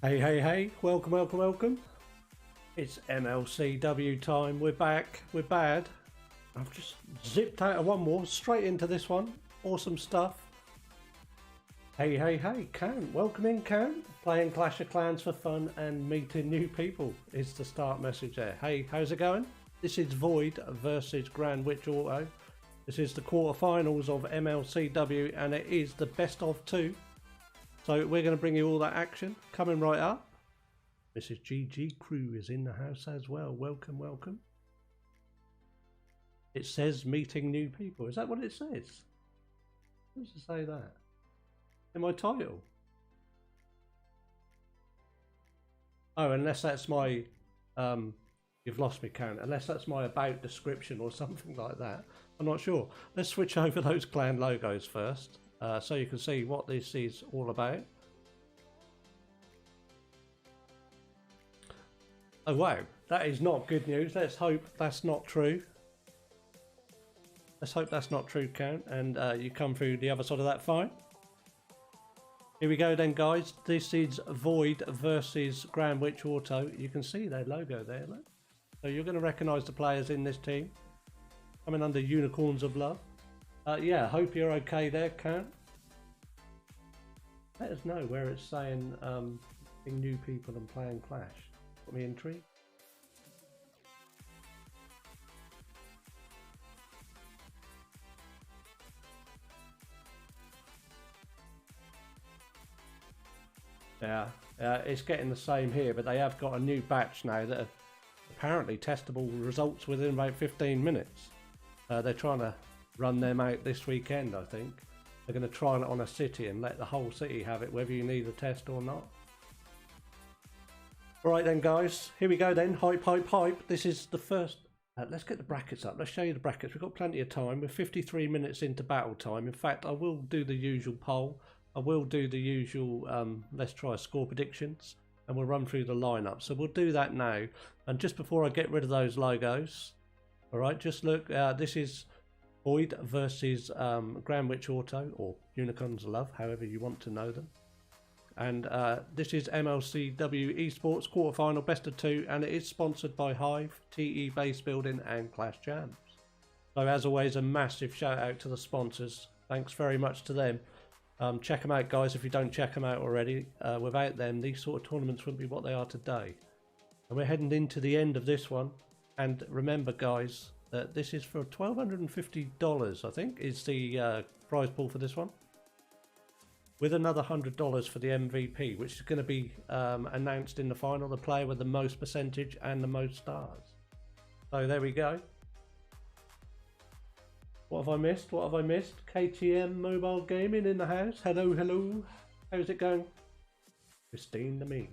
Hey, welcome. It's MLCW time. We're back. We're bad. I've just zipped out of one more straight into this one. Awesome stuff. Hey, Can. Welcome in, Can. Playing Clash of Clans for fun and meeting new people is the start message there. Hey, how's it going? This is Void versus GrandWitchAuto. This is the quarterfinals of MLCW and it is the best of two. So we're going to bring you all that action coming right up. Mrs. GG Crew is in the house as well. Welcome. It says meeting new people. Is that what it says? Who does it say that? In my title? Oh, unless that's my, you've lost me, Karen. Unless that's my about description or something like that. I'm not sure. Let's switch over those clan logos first. So you can see what this is all about. Oh wow, that is not good news. Let's hope that's not true. Let's hope that's not true, Count, and you come through the other side of that fine. Here we go then, guys. This is Void versus GrandWitchAuto. You can see their logo there, look. So you're going to recognise the players in this team. Coming under Unicorns of Love. Yeah, hope you're okay there, Count. Let us know where it's saying being new people and playing Clash. Got me intrigued. Yeah, it's getting the same here, but they have got a new batch now that are apparently testable results within about 15 minutes. They're trying to run them out this weekend, I think. They're going to try it on a city and let the whole city have it, whether you need a test or not. Alright then, guys, here we go then. Hype. This is the first. Let's get the brackets up. Let's show you the brackets. We've got plenty of time. We're 53 minutes into battle time. In fact, I will do the usual poll. I will do the usual let's try score predictions, and we'll run through the lineup. So we'll do that now. And just before I get rid of those logos, alright, just look, this is Void versus GrandWitchAuto, or Unicorns of Love, however you want to know them. And this is MLCW Esports quarterfinal best of two, and it is sponsored by Hive, TE Base Building and Clash Jams. So as always, a massive shout out to the sponsors. Thanks very much to them. Check them out, guys, if you don't check them out already. Without them, these sort of tournaments wouldn't be what they are today. And we're heading into the end of this one. And remember, guys, that this is for $1,250, I think, is the prize pool for this one. With another $100 for the MVP, which is going to be announced in the final, the player with the most percentage and the most stars. So there we go. What have I missed? KTM Mobile Gaming in the house. Hello. How's it going? Christine the Meme.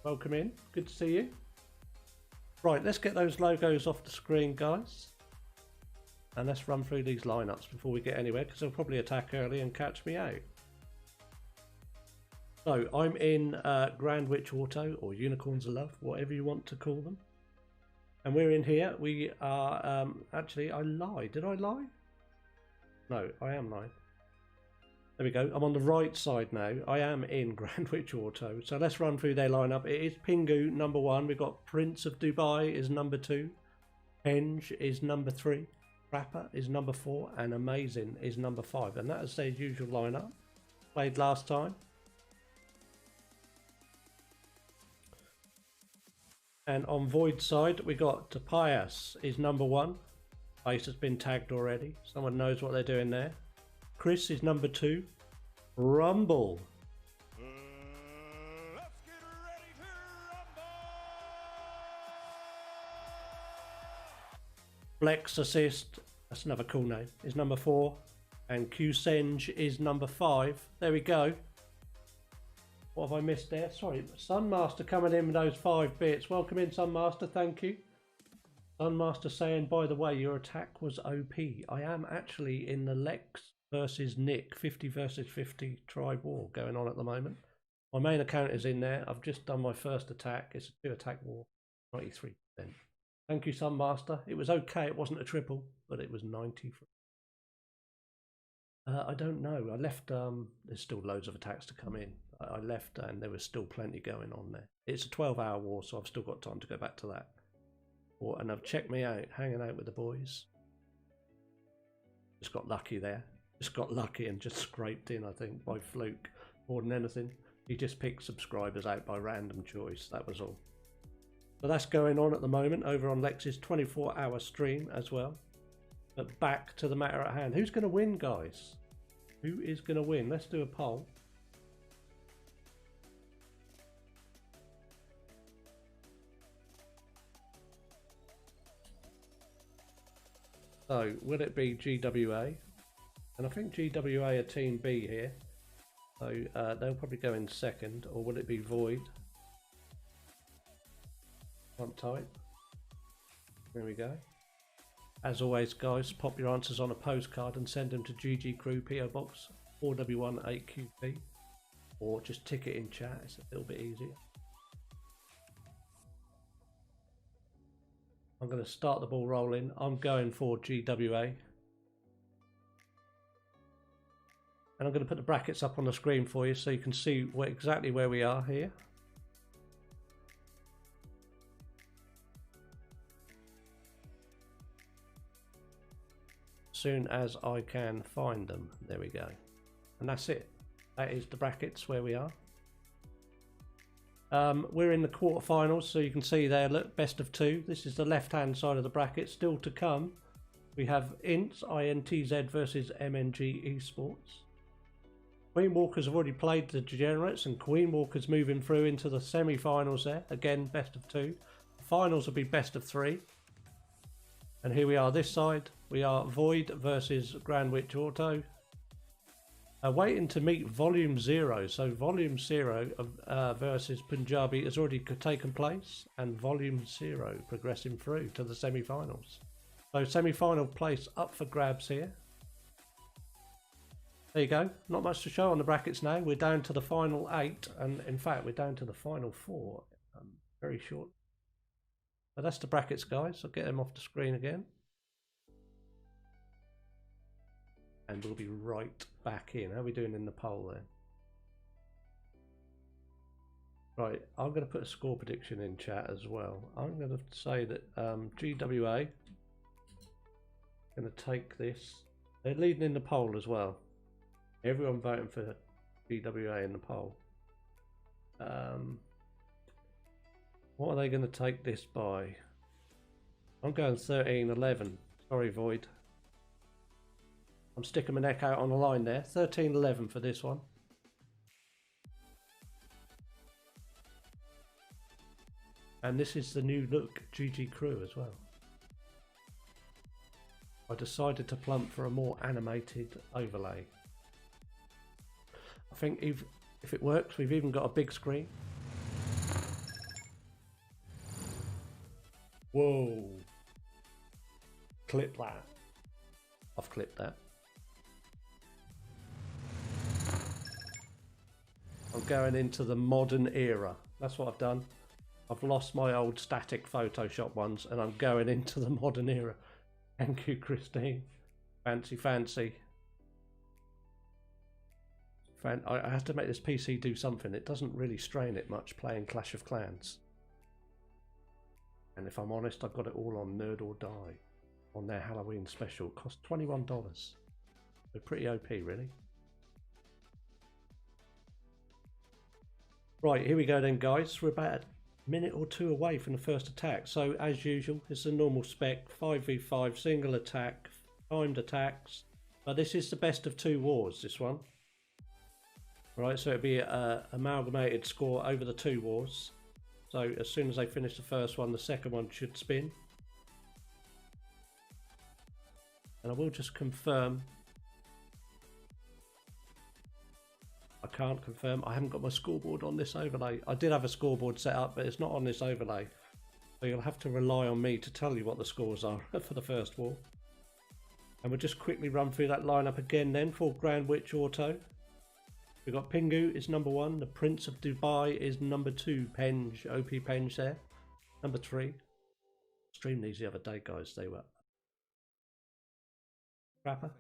Welcome in. Good to see you. Right, let's get those logos off the screen, guys. And let's run through these lineups before we get anywhere, because they'll probably attack early and catch me out. So I'm in GrandWitchAuto, or Unicorns of Love, whatever you want to call them. And we're in here. We are, actually, I lied. Did I lie? No, I am lying. There we go. I'm on the right side now. I am in GrandWitchAuto. So let's run through their lineup. It is Pingu, number 1. We've got Prince of Dubai is number 2. Henge is number 3. Rapper is number 4. And Amazing is number 5. And that is their usual lineup. Played last time. And on Void side, we got Topias is number 1. Base has been tagged already. Someone knows what they're doing there. Chris is number 2. Rumble. Let's get ready to rumble! Flex Assist, that's another cool name, is number 4. And Qsenge is number 5. There we go. What have I missed there? Sorry, Sunmaster coming in with those 5 bits. Welcome in, Sunmaster, thank you. Sunmaster saying, by the way, your attack was OP. I am actually in the Lex versus Nick 50 versus 50 tribe war going on at the moment. My main account is in there. I've just done my first attack. It's a 2-attack war, 93%. Thank you, Sunmaster. It was okay. It wasn't a triple, but it was 93. I don't know. I left. There's still loads of attacks to come in. I left and there was still plenty going on there. It's a 12-hour war, so I've still got time to go back to that. And I've checked me out, hanging out with the boys. Just got lucky there. Just got lucky and just scraped in, I think, by fluke more than anything. He just picked subscribers out by random choice, that was all. So that's going on at the moment over on Lex's 24-hour stream as well. But back to the matter at hand. Who's going to win, guys? Who is going to win? Let's do a poll. So, will it be GWA? And I think GWA are Team B here. So, they'll probably go in second. Or will it be Void? Can't type. There we go. As always, guys, pop your answers on a postcard and send them to GG Crew PO Box 4W18QP. Or just tick it in chat, it's a little bit easier. I'm going to start the ball rolling. I'm going for GWA. And I'm going to put the brackets up on the screen for you so you can see exactly where we are here. Soon as I can find them. There we go. And that's it. That is the brackets where we are. We're in the quarterfinals, so you can see there, look, best of two. This is the left-hand side of the bracket. Still to come, we have INTZ, INTZ versus MNG Esports. Queen Walkers have already played the Degenerates, and Queen Walkers moving through into the semi-finals there. Again, best of two. The finals will be best of three. And here we are this side. We are Void versus GrandWitchAuto. Waiting to meet Volume 0. So Volume 0 versus Punjabi has already taken place, and Volume 0 progressing through to the semi-finals. So semi-final place up for grabs here. There you go. Not much to show on the brackets now. We're down to the final 8, and in fact we're down to the final 4. Very short. So that's the brackets, guys. I'll get them off the screen again. And we'll be right back in. How are we doing in the poll there? Right, I'm going to put a score prediction in chat as well. I'm going to say that GWA going to take this. They're leading in the poll as well. Everyone voting for GWA in the poll. What are they going to take this by? I'm going 13-11. Sorry, Void. I'm sticking my neck out on the line there. 13-11 for this one. And this is the new look GG Crew as well. I decided to plump for a more animated overlay. I think if it works, we've even got a big screen. Whoa. Clip that. I've clipped that. I'm going into the modern era. That's what I've done. I've lost my old static Photoshop ones and I'm going into the modern era. Thank you, Christine. Fancy, fancy. I have to make this PC do something. It doesn't really strain it much playing Clash of Clans. And if I'm honest, I've got it all on Nerd or Die on their Halloween special. Cost $21. They're pretty OP, really. Right, here we go then, guys. We're about a minute or two away from the first attack. So, as usual, it's a normal spec, 5v5, single attack, timed attacks. But this is the best of two wars, this one. Right, so it'll be an amalgamated score over the two wars. So, as soon as they finish the first one, the second one should spin. And I will just confirm. I can't confirm. I haven't got my scoreboard on this overlay. I did have a scoreboard set up, but it's not on this overlay. So you'll have to rely on me to tell you what the scores are for the first war. And we'll just quickly run through that lineup again then for GrandWitchAuto. We've got Pingu is number 1. The Prince of Dubai is number 2. Penge, OP Penge there. Number 3. Streamed these the other day, guys. They were. Rapper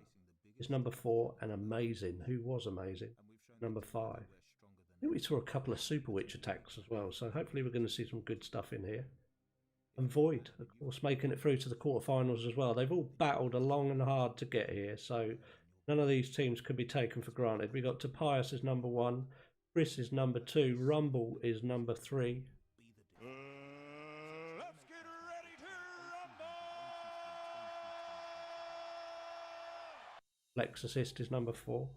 is number 4 and Amazing. Who was Amazing? Number 5. think we saw a couple of Super Witch attacks as well, so hopefully we're going to see some good stuff in here. And Void, of course, making it through to the quarterfinals as well. They've all battled long and hard to get here, so none of these teams can be taken for granted. We got Topias as number 1, Chris is number 2, Rumble is number 3. Let's get ready to rumble. Flex Assist is number 4,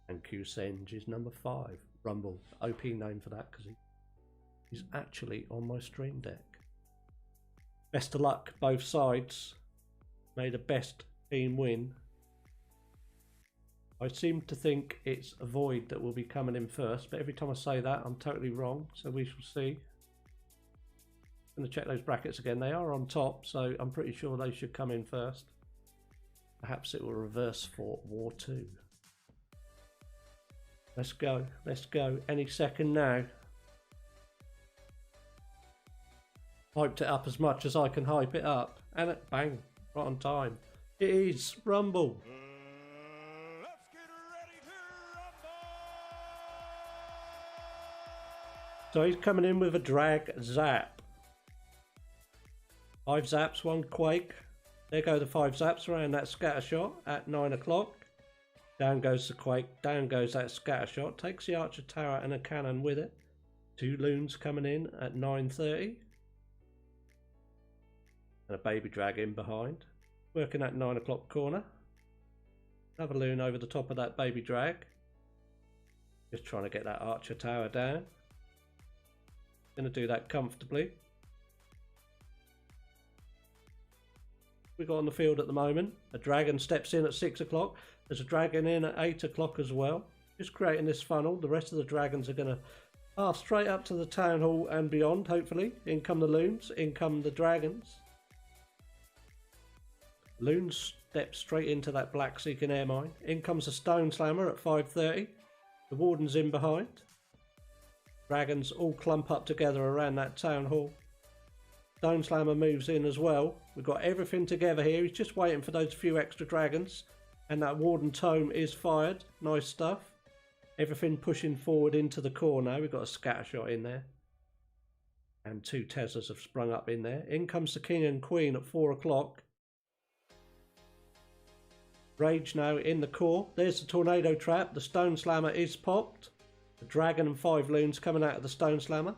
and Q-Senge is number 5. Rumble, OP name for that because he's actually on my stream deck. Best of luck, both sides. May the best team win. I seem to think it's a Void that will be coming in first, but every time I say that, I'm totally wrong, so we shall see. I'm going to check those brackets again. They are on top, so I'm pretty sure they should come in first. Perhaps it will reverse for War 2. Let's go, let's go. Any second now. Hyped it up as much as I can hype it up. And it, bang, right on time. It is Rumble. Let's get ready to rumble. So he's coming in with a drag zap. 5 zaps, 1 quake. There go the 5 zaps around that scatter shot at 9 o'clock. Down goes the quake, down goes that scatter shot. Takes the archer tower and a cannon with it. 2 loons coming in at 9:30. And a baby drag in behind. Working at 9 o'clock corner. Another loon over the top of that baby drag. Just trying to get that archer tower down. Going to do that comfortably. We got on the field at the moment. A dragon steps in at 6 o'clock. There's a dragon in at 8 o'clock as well. Just creating this funnel. The rest of the dragons are going to pass straight up to the town hall and beyond, hopefully. In come the loons. In come the dragons. Loons step straight into that black seeking air mine. In comes a stone slammer at 5:30. The warden's in behind. Dragons all clump up together around that town hall. Stone slammer moves in as well. We've got everything together here. He's just waiting for those few extra dragons. And that warden tome is fired. Nice stuff. Everything pushing forward into the core now. We've got a scatter shot in there. And 2 Teslas have sprung up in there. In comes the king and queen at 4 o'clock. Rage now in the core. There's the tornado trap. The stone slammer is popped. The dragon and 5 loons coming out of the stone slammer.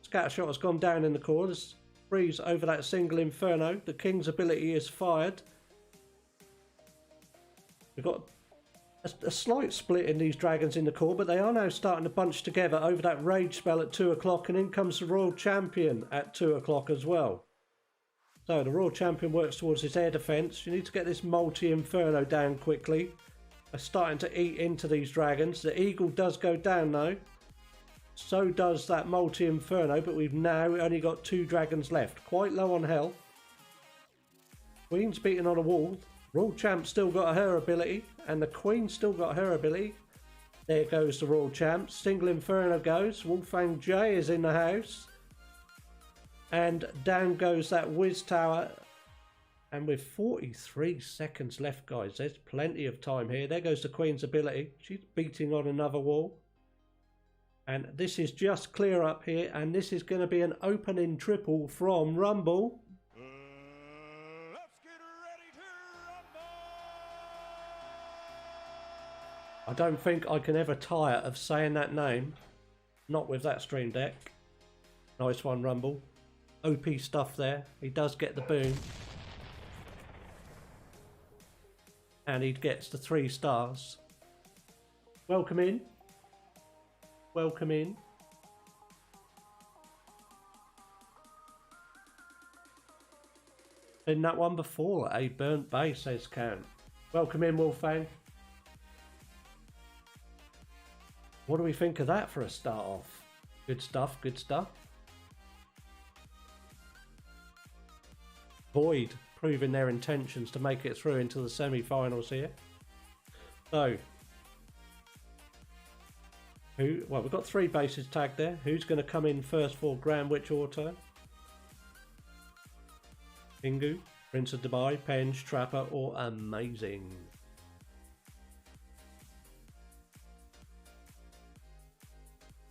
Scattershot has gone down in the core. There's freeze over that single inferno. The king's ability is fired. We've got a slight split in these dragons in the core, but they are now starting to bunch together over that rage spell at 2 o'clock, and in comes the royal champion at 2 o'clock as well. So the royal champion works towards his air defense. You need to get this multi-inferno down quickly. They're starting to eat into these dragons. The eagle does go down though. So does that multi-inferno, but we've now only got 2 dragons left. Quite low on health. Queen's beating on a wall. Royal champ still got her ability, and the queen still got her ability. There goes the royal champ. Single inferno goes. Wolfang J is in the house. And down goes that whiz tower. And with 43 seconds left, guys, there's plenty of time here. There goes the queen's ability. She's beating on another wall. And this is just clear up here. And this is going to be an opening triple from Rumble. Let's get ready to rumble. I don't think I can ever tire of saying that name. Not with that stream deck. Nice one, Rumble. OP stuff there. He does get the boom. And he gets the 3 stars. Welcome in. Welcome in. Been that one before. A burnt base, says Count. Welcome in, Wolfang. What do we think of that for a start off? Good stuff, good stuff. Void proving their intentions to make it through into the semi-finals here. So, well, we've got 3 bases tagged there. Who's going to come in first for GrandWitchAuto? Pingu, Prince of Dubai, Penge, Trapper, or Amazing?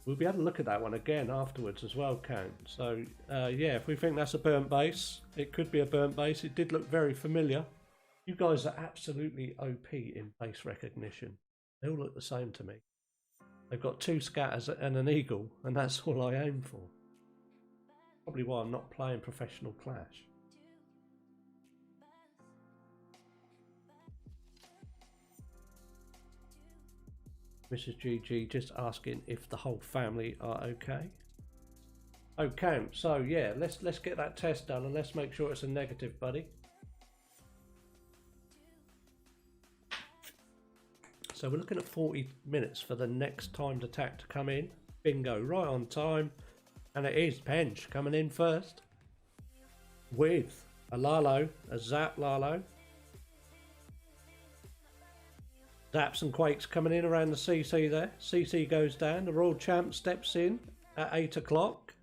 We'll be able to look at that one again afterwards as well, Count. So, yeah, if we think that's a burnt base, it could be a burnt base. It did look very familiar. You guys are absolutely OP in base recognition. They all look the same to me. They've got 2 scatters and an eagle, and that's all I aim for. Probably why I'm not playing professional Clash. Mrs. GG just asking if the whole family are okay. Okay, so yeah, let's get that test done and let's make sure it's a negative, buddy. So we're looking at 40 minutes for the next timed attack to come in. Bingo, right on time. And it is Penge coming in first. With a Lalo, a Zap Lalo. Zaps and Quakes coming in around the CC there. CC goes down. The Royal Champ steps in at 8 o'clock.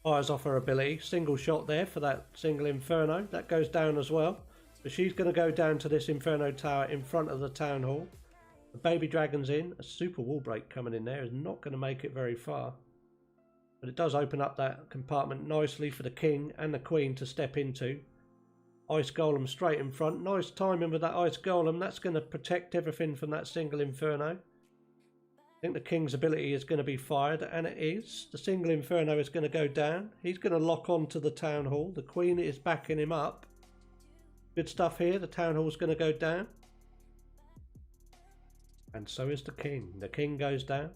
Fires off her ability. Single shot there for that single Inferno. That goes down as well. But she's going to go down to this Inferno Tower in front of the Town Hall. The Baby Dragon's in. A super wall break coming in there is not going to make it very far. But it does open up that compartment nicely for the King and the Queen to step into. Ice Golem straight in front. Nice timing with that Ice Golem. That's going to protect everything from that single Inferno. I think the King's ability is going to be fired, and it is. The single Inferno is going to go down. He's going to lock on to the Town Hall. The Queen is backing him up. Good stuff here. The Town Hall is going to go down. And so is the King. The King goes down.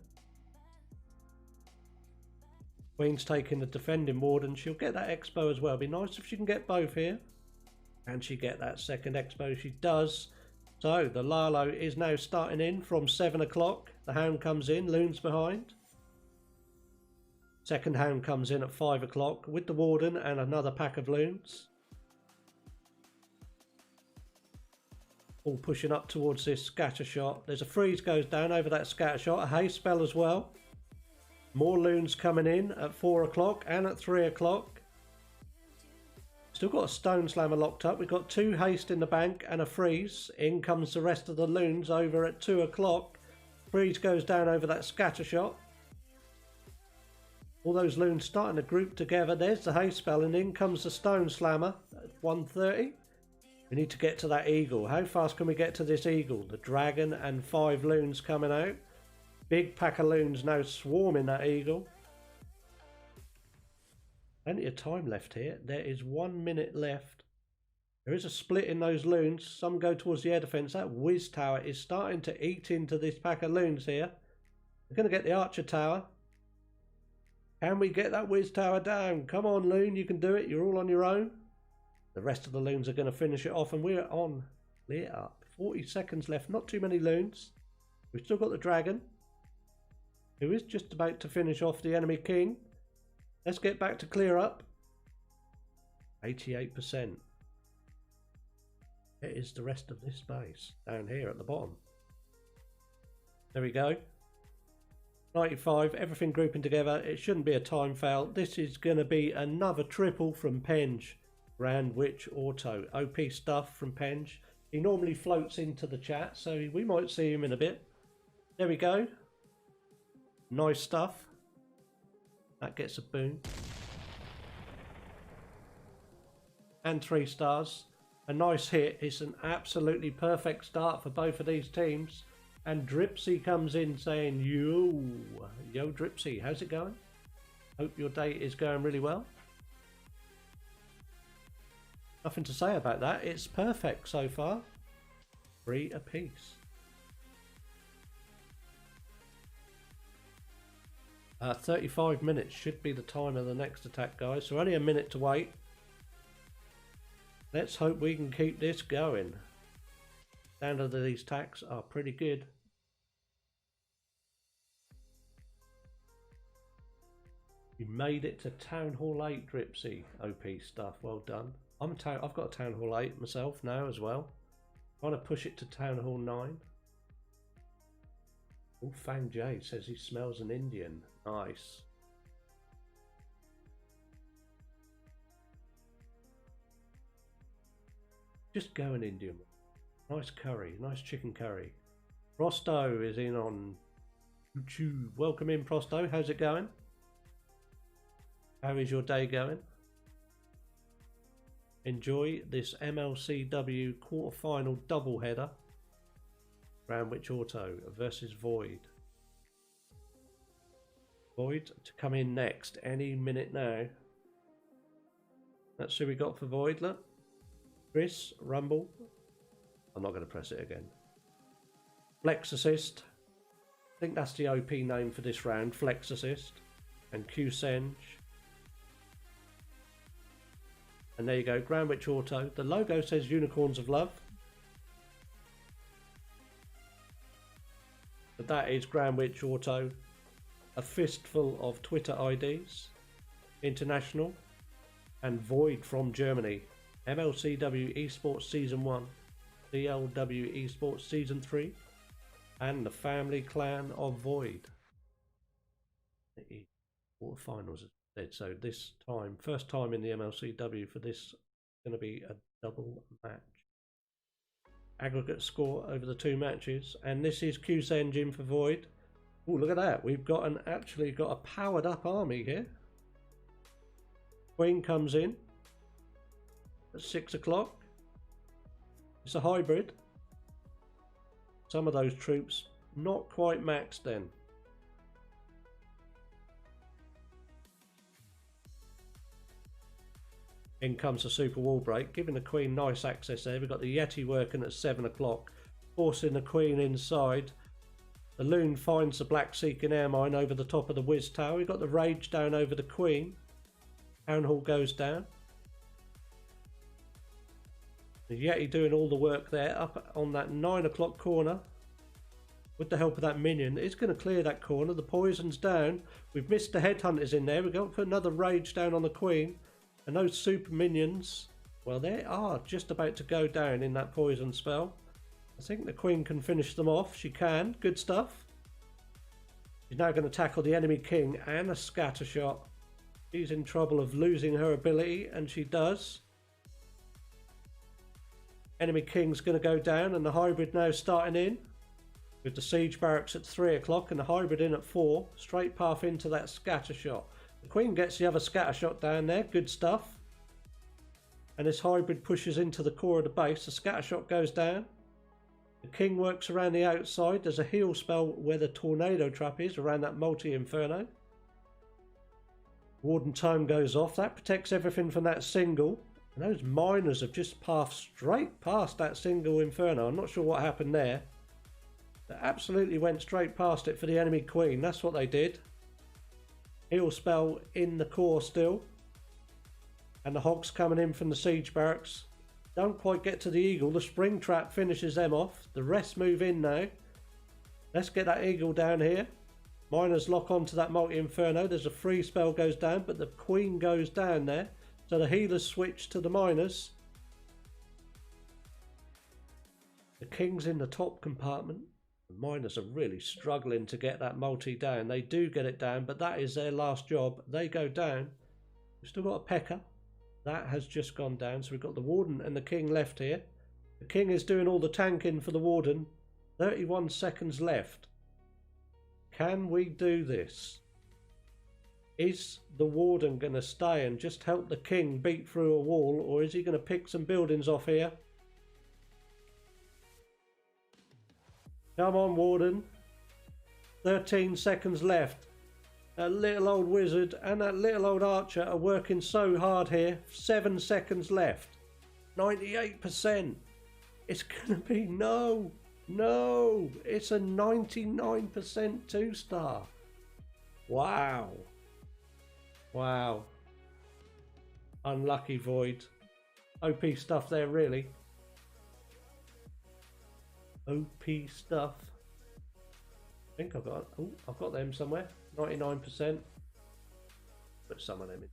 Queen's taking the defending Warden. She'll get that Expo as well. Be nice if she can get both here. And she get that second Expo. She does. So the Lalo is now starting in from 7 o'clock. The Hound comes in. Loon's behind. Second Hound comes in at 5 o'clock with the Warden and another pack of Loons. All pushing up towards this scatter shot. There's a freeze goes down over that scatter shot. A haste spell as well. More Loons coming in at 4 o'clock and at 3 o'clock. Still got a Stone Slammer locked up. We've got 2 haste in the bank and a freeze. In comes the rest of the Loons over at 2 o'clock. Freeze goes down over that scatter shot. All those Loons starting to group together. There's the haste spell and in comes the Stone Slammer at 1:30. We need to get to that Eagle. How fast can we get to this Eagle? The Dragon and 5 Loons coming out. Big pack of Loons now swarming that Eagle. Plenty of time left here. There is 1 minute left. There is a split in those Loons. Some go towards the air defence. That Whiz Tower is starting to eat into this pack of Loons here. We're going to get the Archer Tower. Can we get that Whiz Tower down? Come on, Loon, you can do it. You're all on your own. The rest of the Loons are going to finish it off and we're on. Clear up. 40 seconds left. Not too many Loons. We've still got the Dragon, who is just about to finish off the enemy King. Let's get back to clear up. 88%. It is the rest of this base down here at the bottom. There we go. 95, everything grouping together. It shouldn't be a time fail. This is going to be another triple from Penge. GrandWitchAuto. OP stuff from Penge. He normally floats into the chat, so we might see him in a bit. There we go. Nice stuff. That gets a boon. And 3 stars. A nice hit. It's an absolutely perfect start for both of these teams. And Dripsy comes in saying, yo Dripsy, how's it going? Hope your day is going really well. Nothing to say about that. It's perfect so far. 3 apiece. 35 minutes should be the time of the next attack, guys. So only a minute to wait. Let's hope we can keep this going. Standard of these attacks are pretty good. You made it to Town Hall 8, Dripsy. OP stuff. Well done. I've got a Town Hall 8 myself now as well. Trying to push it to Town Hall 9. Oh, Fang J says he smells an Indian. Nice. Just go an Indian. Nice curry. Nice chicken curry. Rosto is in on Welcome in, Prosto. How's it going? How is your day going? Enjoy this MLCW quarterfinal doubleheader. GrandWitchAuto versus Void. Void to come in next any minute now. That's who we got for Void, look. Chris, Rumble. I'm not going to press it again. Flex Assist. I think that's the OP name for this round. Flex Assist. And Q-Senge. And there you go, GrandWitchAuto. The logo says Unicorns of Love. But that is GrandWitchAuto. A fistful of Twitter IDs. International. And Void from Germany. MLCW Esports Season 1. CLW Esports Season 3. And the family clan of Void. The quarterfinals. So this time, first time in the MLCW for this, going to be a double match. Aggregate score over the two matches, and this is Q's engine for Void. Oh, look at that! We've got actually got a powered up army here. Queen comes in at 6 o'clock. It's a hybrid. Some of those troops not quite maxed then. In comes the super wall break, giving the Queen nice access there. We've got the Yeti working at 7 o'clock, forcing the Queen inside. The Loon finds the Black Seeking Air Mine over the top of the Wiz Tower. We've got the Rage down over the Queen. Town Hall goes down. The Yeti doing all the work there, up on that 9 o'clock corner. With the help of that minion, it's going to clear that corner. The poison's down. We've missed the headhunters in there. We're going to put another Rage down on the Queen. And those super minions, well, they are just about to go down in that poison spell. I think the Queen can finish them off. She can. Good stuff. She's now going to tackle the enemy king and a scatter shot. She's in trouble of losing her ability, and she does. Enemy king's going to go down, and the hybrid now starting in. With the siege barracks at 3 o'clock and the hybrid in at 4. Straight path into that scatter shot. The Queen gets the other scatter shot down there. Good stuff. And this hybrid pushes into the core of the base. The scatter shot goes down. The King works around the outside. There's a heal spell where the tornado trap is around that multi-inferno. Warden time goes off. That protects everything from that single. And those miners have just passed straight past that single inferno. I'm not sure what happened there. They absolutely went straight past it for the enemy Queen. That's what they did. Heal spell in the core still. And the Hogs coming in from the siege barracks. Don't quite get to the Eagle. The spring trap finishes them off. The rest move in now. Let's get that Eagle down here. Miners lock onto that multi-inferno. There's a free spell goes down, but the Queen goes down there. So the healers switch to the miners. The King's in the top compartment. The miners are really struggling to get that multi down. They do get it down, but that is their last job. They go down. We've still got a P.E.K.K.A. That has just gone down. So we've got the Warden and the King left here. The King is doing all the tanking for the Warden. 31 seconds left. Can we do this? Is the Warden going to stay and just help the King beat through a wall, or is he going to pick some buildings off here? Come on, Warden. 13 seconds left. That little old wizard and that little old archer are working so hard here. 7 seconds left. 98%. It's going to be no. It's a 99% 2-star. Wow. Unlucky Void. OP stuff there, really. OP stuff. I think I've got them somewhere. 99%. Put some of them in.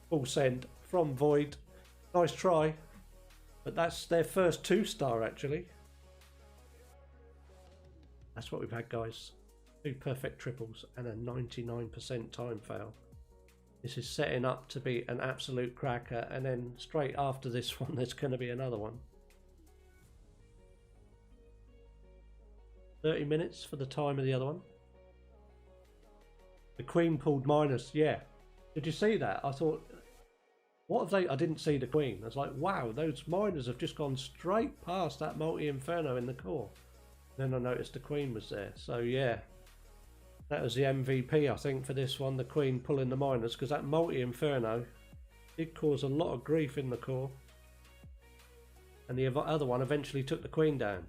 Full send from Void. Nice try. But that's their first 2-star actually. That's what we've had, guys. 2 perfect triples and a 99% time fail. This is setting up to be an absolute cracker, and then straight after this one there's going to be another one. 30 minutes for the time of the other one. The Queen pulled minus, yeah. Did you see that? I thought, what have they... I didn't see the Queen. I was like, wow, those miners have just gone straight past that multi-inferno in the core. Then I noticed the Queen was there. So yeah, that was the MVP, I think, for this one. The Queen pulling the miners, because that multi-inferno did cause a lot of grief in the core. And the other one eventually took the Queen down.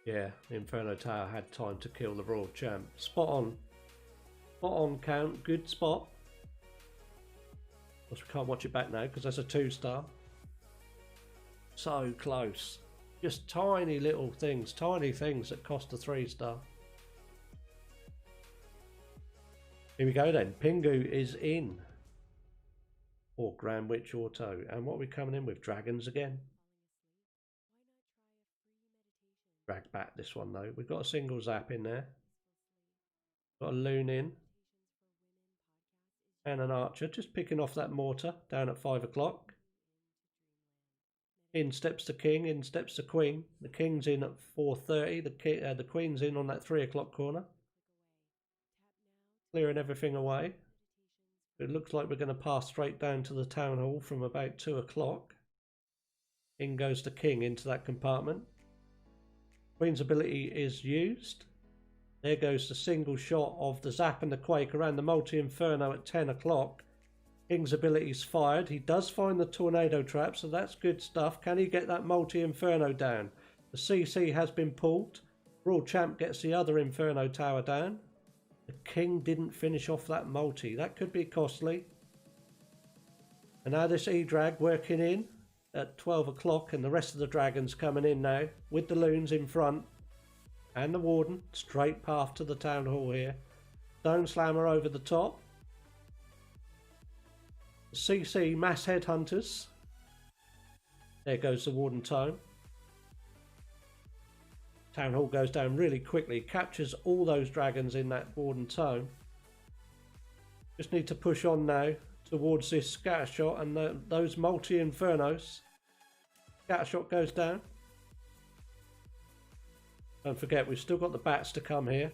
Yeah, the Inferno Tower had time to kill the Royal Champ. Spot on. Spot on count. Good spot. Of course, we can't watch it back now because that's a 2-star. So close. Just tiny little things. Tiny things that cost a 3-star. Here we go then. Pingu is in. Or GrandWitchAuto. And what are we coming in with? Dragons again. Drag back this one though. We've got a single zap in there. Got a loon in. And an archer. Just picking off that mortar down at 5 o'clock. In steps the king. In steps the queen. The king's in at 4:30. The queen's in on that 3 o'clock corner. Clearing everything away. It looks like we're going to pass straight down to the town hall from about 2 o'clock. In goes the king into that compartment. Queen's ability is used. There goes the single shot of the zap and the quake around the multi-inferno at 10 o'clock. King's ability is fired. He does find the tornado trap, so that's good stuff. Can he get that multi-inferno down? The CC has been pulled. Royal Champ gets the other Inferno Tower down. The king didn't finish off that multi. That could be costly. And now this E-Drag working in at 12 o'clock, and the rest of the dragons coming in now with the loons in front and the warden. Straight path to the town hall here. Stone Slammer over the top. CC mass headhunters. There goes the warden tome. Town hall goes down really quickly. Captures all those dragons in that warden tome. Just need to push on now towards this scattershot and those multi-infernos. Scattershot goes down. Don't forget, we've still got the bats to come here.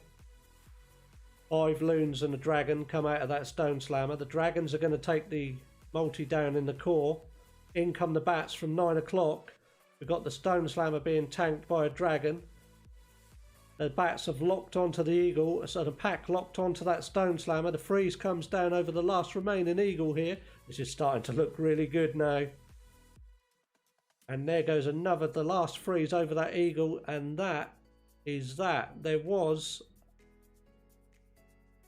5 loons and a dragon come out of that Stone Slammer. The dragons are going to take the multi down in the core. In come the bats from 9 o'clock. We've got the Stone Slammer being tanked by a dragon. The bats have locked onto the eagle, so the pack locked onto that Stone Slammer. The freeze comes down over the last remaining eagle here. This is starting to look really good now. And there goes the last freeze over that eagle, and that is that. There was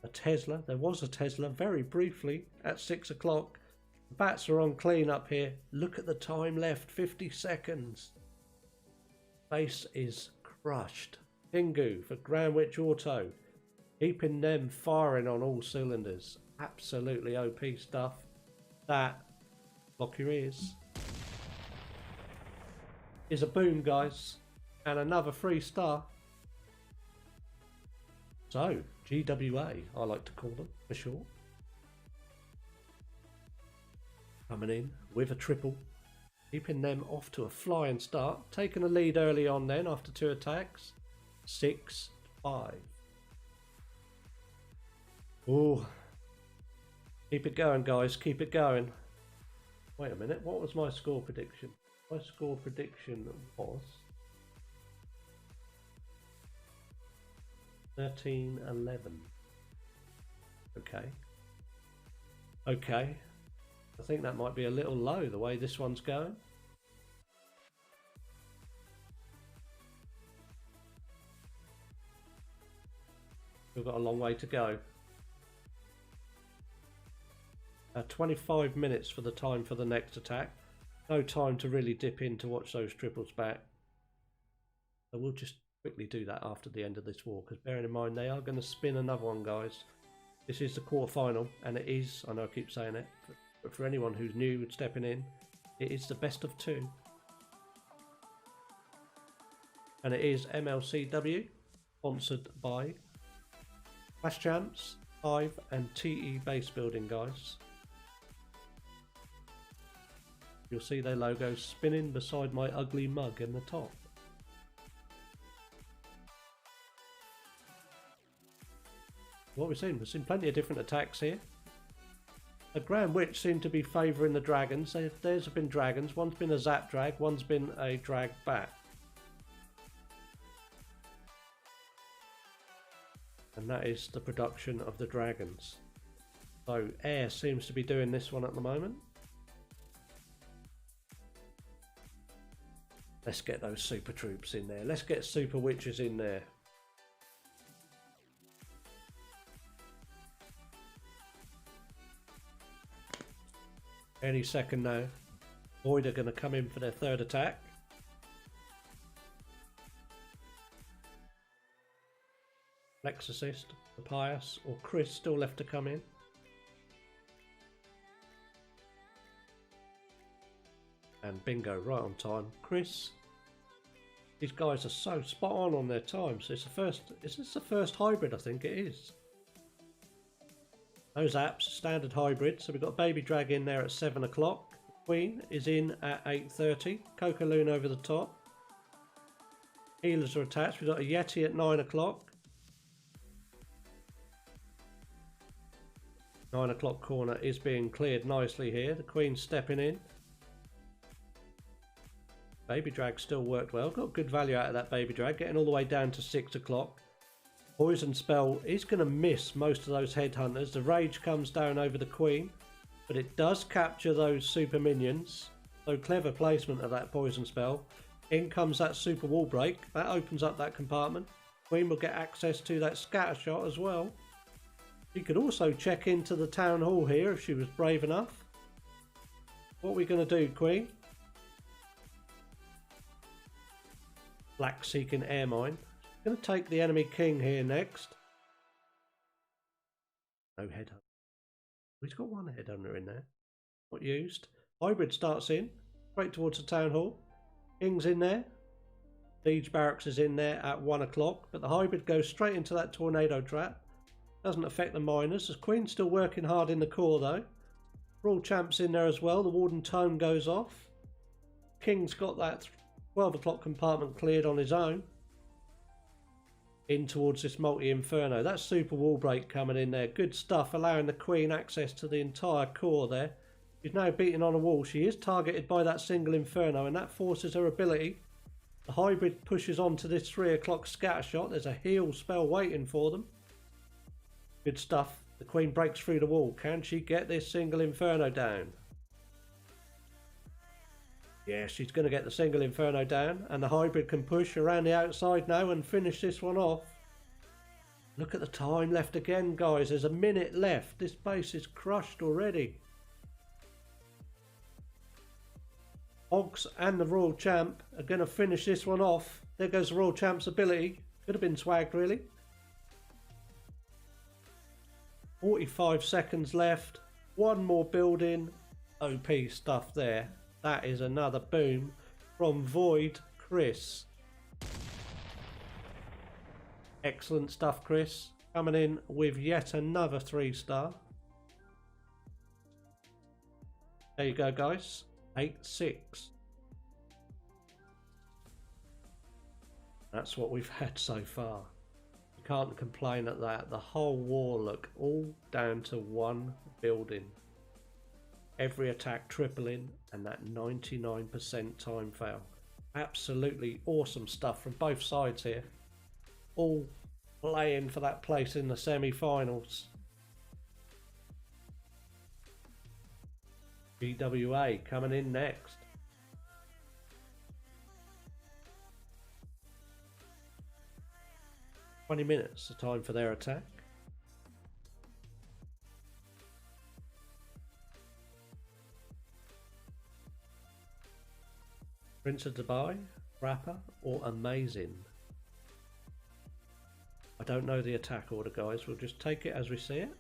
a Tesla very briefly at 6 o'clock. The bats are on clean up here. Look at the time left, 50 seconds. Base is crushed. Pingu for GrandWitchAuto, keeping them firing on all cylinders. Absolutely OP stuff. That, lock your ears, is a boom, guys, and another 3-star. So GWA, I like to call them for sure. Coming in with a triple, keeping them off to a flying start. Taking a lead early on then after 2 attacks. 6-5. Oh, keep it going, guys. Keep it going. Wait a minute. What was my score prediction? My score prediction was 13-11. Okay. Okay. I think that might be a little low the way this one's going. We've got a long way to go. 25 minutes for the time for the next attack. No time to really dip in to watch those triples back. So we'll just quickly do that after the end of this war, because bearing in mind they are going to spin another one, guys. This is the quarterfinal, and it is, I know I keep saying it, but for anyone who's new and stepping in, it is the best of 2. And it is MLCW, sponsored by Clash Champs, Hive and TE Base Building, guys. You'll see their logo spinning beside my ugly mug in the top. What we've seen plenty of different attacks here. The Grand Witch seem to be favouring the dragons. Theirs have been dragons. One's been a zap drag, one's been a drag bat. And that is the production of the dragons. So Air seems to be doing this one at the moment. Let's get those super troops in there. Let's get super witches in there. Any second now. Void are going to come in for their third attack. Exorcist, the Pious, or Chris still left to come in. And bingo, right on time. Chris. These guys are so spot on their times. It's the first. Is this the first hybrid? I think it is. Those apps, standard hybrid. So we've got Baby Drag in there at 7 o'clock. Queen is in at 8:30. Coca-Loon over the top. Healers are attached. We've got a Yeti at 9 o'clock. 9 o'clock corner is being cleared nicely here. The Queen's stepping in. Baby Drag still worked well. Got good value out of that Baby Drag. Getting all the way down to 6 o'clock. Poison Spell is going to miss most of those headhunters. The Rage comes down over the Queen. But it does capture those super minions. So clever placement of that Poison Spell. In comes that super wall break. That opens up that compartment. Queen will get access to that scatter shot as well. She could also check into the town hall here if she was brave enough. What are we going to do, Queen? Black seeking air mine. Going to take the enemy king here next. No headhunter. He's got one headhunter in there. Not used. Hybrid starts in. Straight towards the town hall. King's in there. Siege barracks is in there at 1 o'clock. But the hybrid goes straight into that tornado trap. Doesn't affect the miners. The Queen's still working hard in the core though. Brawl Champ's in there as well. The Warden Tome goes off. King's got that 12 o'clock compartment cleared on his own. In towards this multi-inferno. That's super wall break coming in there. Good stuff, allowing the Queen access to the entire core there. She's now beating on a wall. She is targeted by that single inferno and that forces her ability. The hybrid pushes on to this 3 o'clock scatter shot. There's a heal spell waiting for them. Good stuff. The Queen breaks through the wall. Can she get this single inferno down? Yeah, she's going to get the single inferno down, and the hybrid can push around the outside now and finish this one off. Look at the time left again, guys. There's a minute left. This base is crushed already. Hogs and the Royal Champ are going to finish this one off. There goes the Royal Champ's ability. Could have been swagged, really. 45 seconds left. One more building. OP stuff there. That is another boom from Void Chris. Excellent stuff, Chris. Coming in with yet another 3-star. There you go, guys. 8-6. That's what we've had so far. You can't complain at that. The whole war, look, all down to one building. Every attack tripling and that 99% time fail. Absolutely awesome stuff from both sides here. All playing for that place in the semi-finals. GWA coming in next. "20 minutes, the time for their attack. Prince of Dubai, Rapper, or Amazing? I don't know the attack order, guys. We'll just take it as we see it.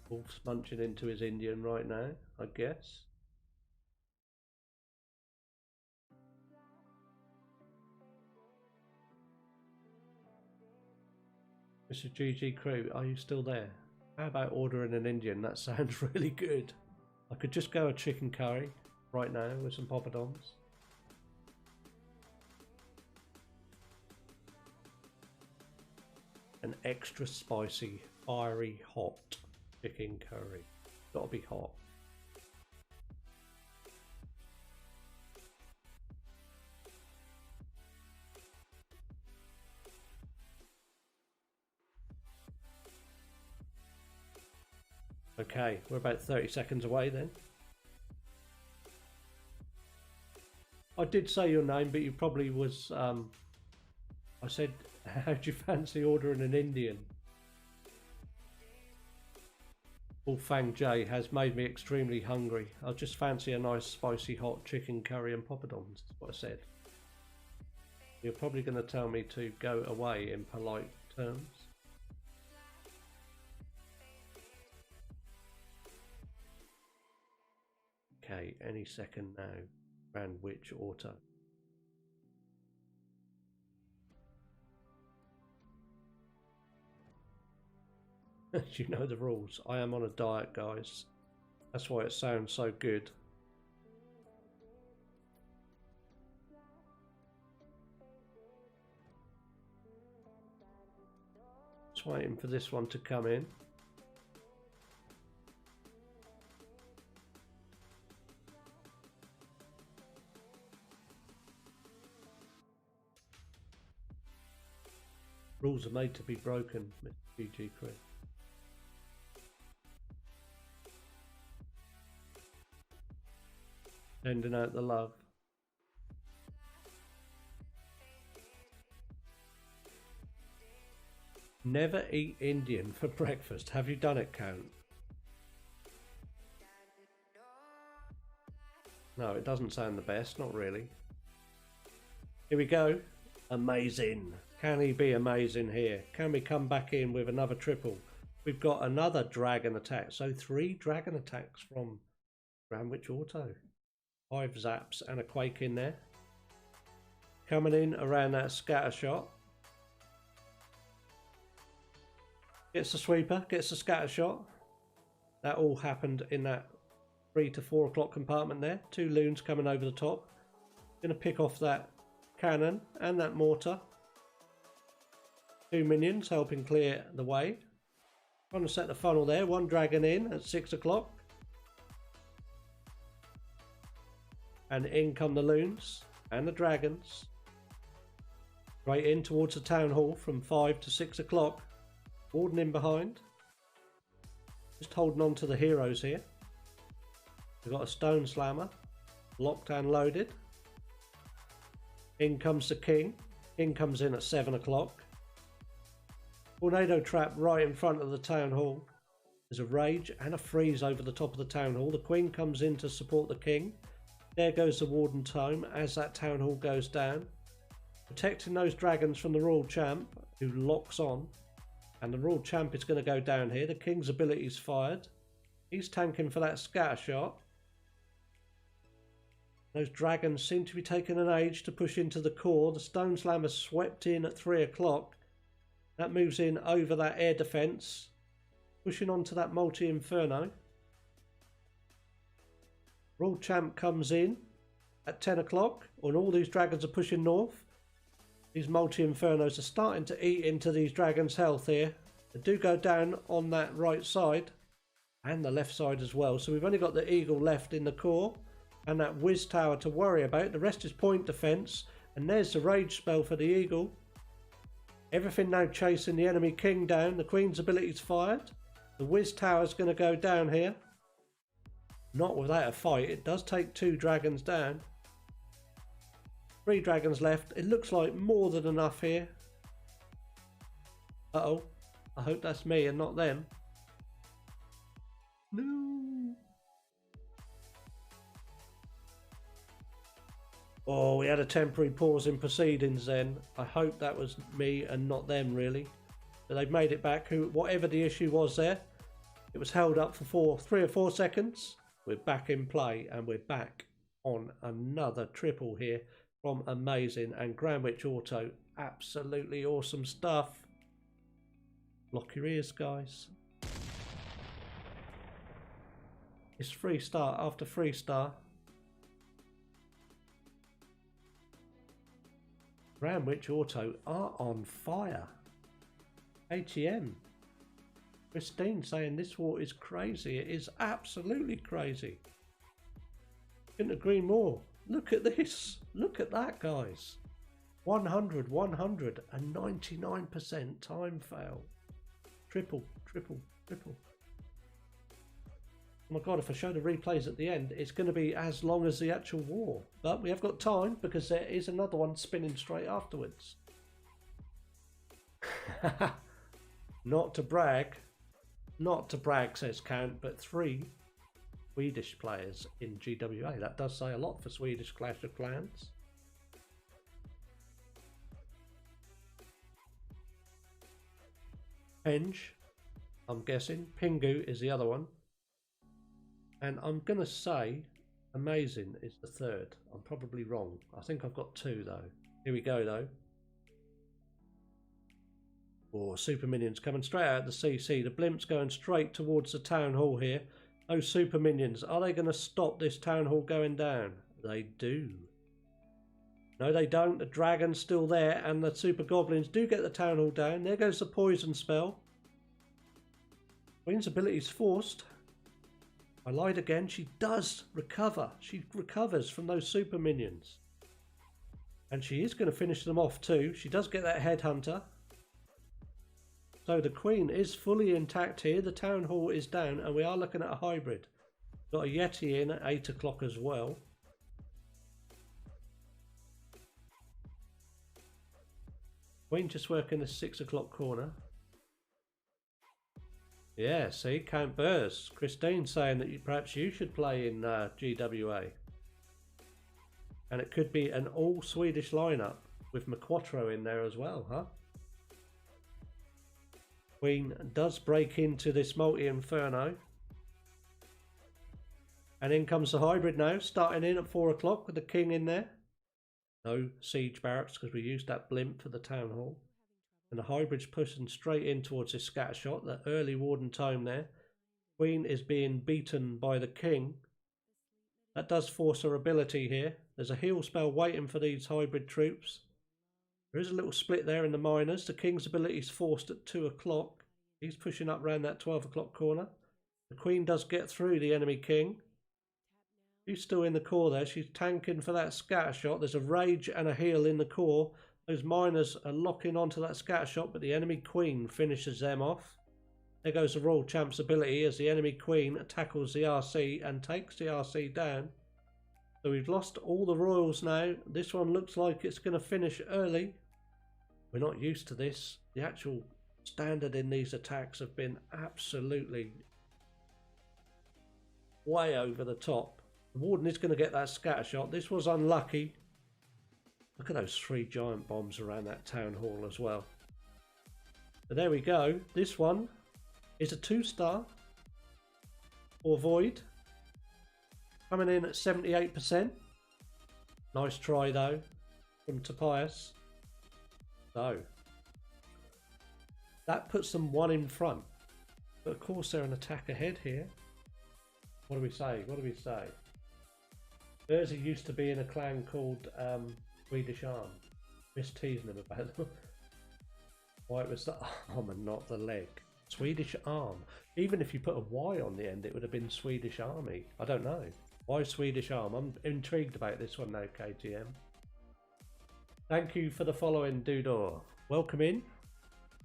Wolf's munching into his Indian right now, I guess. Mr. GG Crew, are you still there? How about ordering an Indian? That sounds really good. I could just go a chicken curry right now with some poppadoms. An extra spicy, fiery, hot chicken curry. Gotta be hot. Okay, we're about 30 seconds away then. I did say your name, but you probably was, I said, how'd you fancy ordering an Indian? Wolfang J has made me extremely hungry. I'll just fancy a nice spicy hot chicken curry and poppadoms, that's what I said. You're probably going to tell me to go away in polite terms. Okay, any second now. GrandWitchAuto. You know the rules. I am on a diet, guys. That's why it sounds so good. Just waiting for this one to come in. Rules are made to be broken, Mr. GG Chris. Sending out the love. Never eat Indian for breakfast. Have you done it, Count? No, it doesn't sound the best, not really. Here we go. Amazing. Can he be amazing here? Can we come back in with another triple? We've got another dragon attack. So 3 dragon attacks from GrandWitchAuto. 5 zaps and a quake in there. Coming in around that scatter shot. Gets the sweeper, gets the scatter shot. That all happened in that 3 to 4 o'clock compartment there. 2 loons coming over the top. Gonna pick off that cannon and that mortar. 2 minions helping clear the way. Trying to set the funnel there. 1 dragon in at 6 o'clock. And in come the loons and the dragons. Right in towards the town hall from 5 to 6 o'clock. Warden in behind. Just holding on to the heroes here. We've got a stone slammer. Locked and loaded. In comes the king. King comes in at 7 o'clock. Tornado trap right in front of the town hall. There's a rage and a freeze over the top of the town hall. The queen comes in to support the king. There goes the warden's home as that town hall goes down. Protecting those dragons from the royal champ who locks on. And the royal champ is going to go down here. The king's ability is fired. He's tanking for that scatter shot. Those dragons seem to be taking an age to push into the core. The stone slammer swept in at 3 o'clock. That moves in over that air defence. Pushing onto that multi-inferno. Royal champ comes in at 10 o'clock. And all these dragons are pushing north. These multi-infernos are starting to eat into these dragons' health here. They do go down on that right side. And the left side as well. So we've only got the eagle left in the core. And that whiz tower to worry about. The rest is point defence. And there's the rage spell for the eagle. Everything now chasing the enemy king down. The queen's ability is fired. The whiz tower is going to go down here. Not without a fight. It does take 2 dragons down. 3 dragons left. It looks like more than enough here. Uh-oh. I hope that's me and not them. No. Oh, we had a temporary pause in proceedings then. I hope that was me and not them, really. But they've made it back. Whatever the issue was there, it was held up for 3 or 4 seconds. We're back in play and we're back on another triple here from Amazing and GrandWitchAuto. Absolutely awesome stuff. Block your ears, guys. It's 3-star after 3-star. GrandWitchAuto are on fire. ATM. Christine saying this war is crazy. It is absolutely crazy. Couldn't agree more. Look at this. Look at that, guys. 100, 100 and 99% time fail. Triple, triple, triple. Oh my god, if I show the replays at the end, it's going to be as long as the actual war. But we have got time because there is another one spinning straight afterwards. Not to brag, says Count, but 3 Swedish players in GWA. That does say a lot for Swedish Clash of Clans. Henge, I'm guessing. Pingu is the other one. And I'm going to say Amazing is the third. I'm probably wrong. I think I've got 2 though. Here we go though. Oh, super minions coming straight out of the CC. The blimp's going straight towards the town hall here. Those super minions, are they going to stop this town hall going down? They do. No, they don't. The dragon's still there, and the super goblins do get the town hall down. There goes the poison spell. Queen's ability's forced. I lied again. She does recover. She recovers from those super minions. And she is going to finish them off too. She does get that headhunter. So the Queen is fully intact here. The town hall is down, and we are looking at a hybrid. Got a Yeti in at 8 o'clock as well. Queen just working the 6 o'clock corner. Yeah, see, Count Burrs. Christine saying that perhaps you should play in GWA. And it could be an all Swedish lineup with Maquattro in there as well, huh? Queen does break into this multi-inferno. And in comes the hybrid now, starting in at 4 o'clock with the king in there. No siege barracks because we used that blimp for the town hall. And the hybrid's pushing straight in towards this scatter shot, that early warden tome there. Queen is being beaten by the king. That does force her ability here. There's a heal spell waiting for these hybrid troops. There is a little split there in the miners. The king's ability is forced at 2 o'clock. He's pushing up around that 12 o'clock corner. The queen does get through the enemy king. She's still in the core there. She's tanking for that scatter shot. There's a rage and a heal in the core. Those miners are locking onto that scatter shot, but the enemy queen finishes them off. There goes the Royal Champ's ability as the enemy queen tackles the RC and takes the RC down. So we've lost all the royals now. This one looks like it's going to finish early. We're not used to this. The actual standard in these attacks have been absolutely way over the top. The warden is going to get that scatter shot. This was unlucky. Look at those 3 giant bombs around that town hall as well. But there we go. This one is a 2-star or void. Coming in at 78%. Nice try though from Tobias. So that puts them 1 in front. But of course they're an attack ahead here. What do we say? What do we say? Jersey used to be in a clan called Swedish Arm. Just teasing them about them. Why it was the arm and not the leg. Swedish Arm. Even if you put a Y on the end, it would have been Swedish Army. I don't know. Why Swedish Arm? I'm intrigued about this one now, KTM. Thank you for the following, Dudor. Welcome in.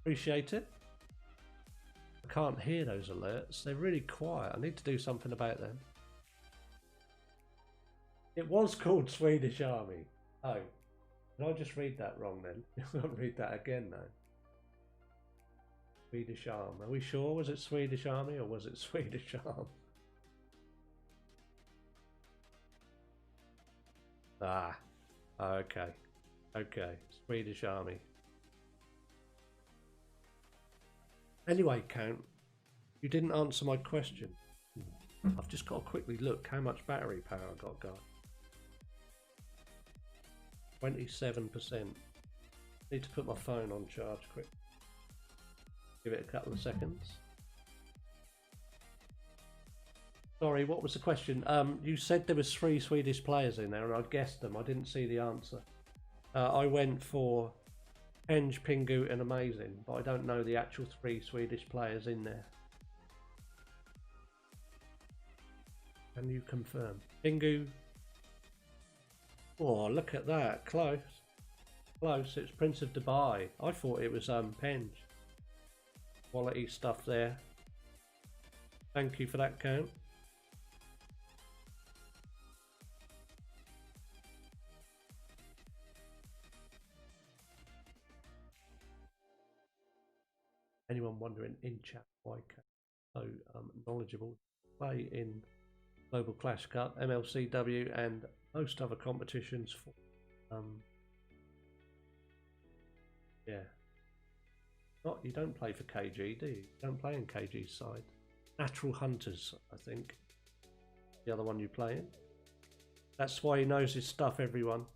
Appreciate it. I can't hear those alerts. They're really quiet. I need to do something about them. It was called Swedish Army. Oh, did I just read that wrong then? I'll read that again now. Swedish Arm. Are we sure? Was it Swedish Army or was it Swedish Arm? Ah, okay. Okay, Swedish Army. Anyway, Count, you didn't answer my question. I've just got to quickly look how much battery power I got going. 27%. Need to put my phone on charge quick. Give it a couple of seconds. Sorry, what was the question? You said there was 3 Swedish players in there, and I guessed them. I didn't see the answer. I went for Henge, Pingu, and Amazing, but I don't know the actual 3 Swedish players in there. Can you confirm? Pingu. Oh, look at that. Close. Close. It's Prince of Dubai. I thought it was Penge. Quality stuff there. Thank you for that count. Anyone wondering in chat why so knowledgeable play in Global Clash Cup, MLCW, and most other competitions for yeah. Not you don't play for KG, do you? You don't play in KG's side. Natural Hunters, I think. The other one you play in. That's why he knows his stuff, everyone.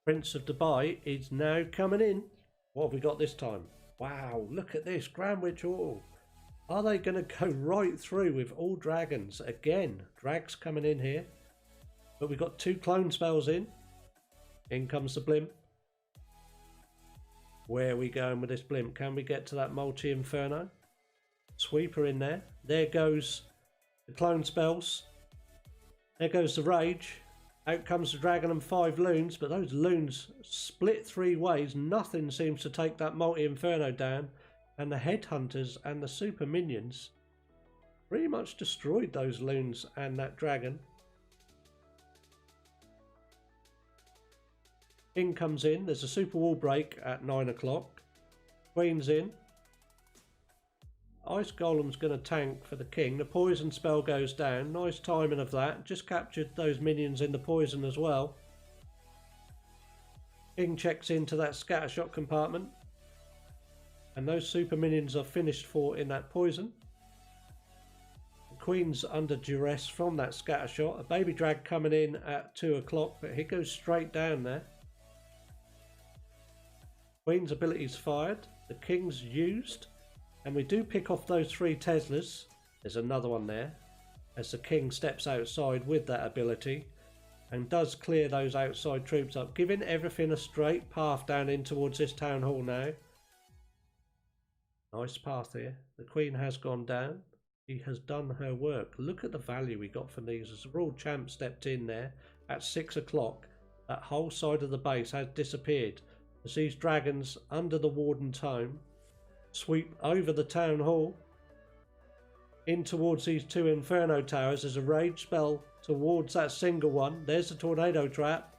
Prince of Dubai is now coming in. What have we got this time? Wow, look at this. GrandWitchAuto. Are they going to go right through with all dragons? Again, drags coming in here. But we've got 2 clone spells in. In comes the blimp. Where are we going with this blimp? Can we get to that multi-inferno? Sweeper in there. There goes the clone spells. There goes the rage. Out comes the dragon and 5 loons, but those loons split 3 ways. Nothing seems to take that multi-inferno down. And the headhunters and the super minions pretty much destroyed those loons and that dragon. King comes in. There's a super wall break at 9 o'clock. Queen's in. Ice Golem's going to tank for the king. The poison spell goes down. Nice timing of that. Just captured those minions in the poison as well. King checks into that scattershot compartment. And those super minions are finished for in that poison. The Queen's under duress from that scattershot. A baby drag coming in at 2 o'clock, but he goes straight down there. Queen's ability's fired. The King's used. And we do pick off those 3 Teslas. There's another one there. As the King steps outside with that ability. And does clear those outside troops up. Giving everything a straight path down in towards this town hall now. Nice path here. The Queen has gone down. She has done her work. Look at the value we got from these. As the Royal Champ stepped in there at 6 o'clock. That whole side of the base has disappeared. As these dragons under the Warden's home sweep over the town hall in towards these 2 inferno towers. There's a rage spell towards that single one. There's the tornado trap.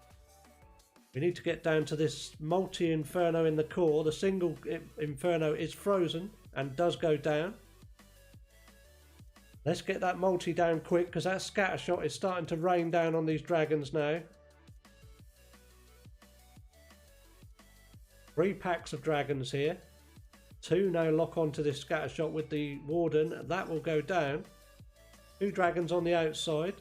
We need to get down to this multi-inferno in the core. The single inferno is frozen and does go down. Let's get that multi down quick, because that scattershot is starting to rain down on these dragons now. 3 packs of dragons here. 2 now lock onto this scattershot with the Warden. That will go down. 2 dragons on the outside.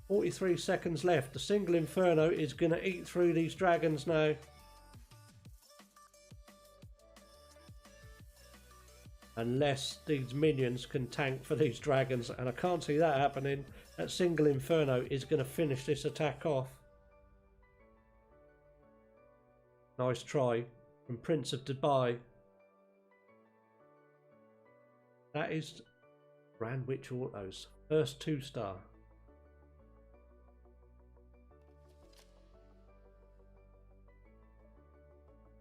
43 seconds left. The single inferno is going to eat through these dragons now. Unless these minions can tank for these dragons, and I can't see that happening. That single inferno is going to finish this attack off. Nice try from Prince of Dubai. That is GrandWitchAuto's first 2-star.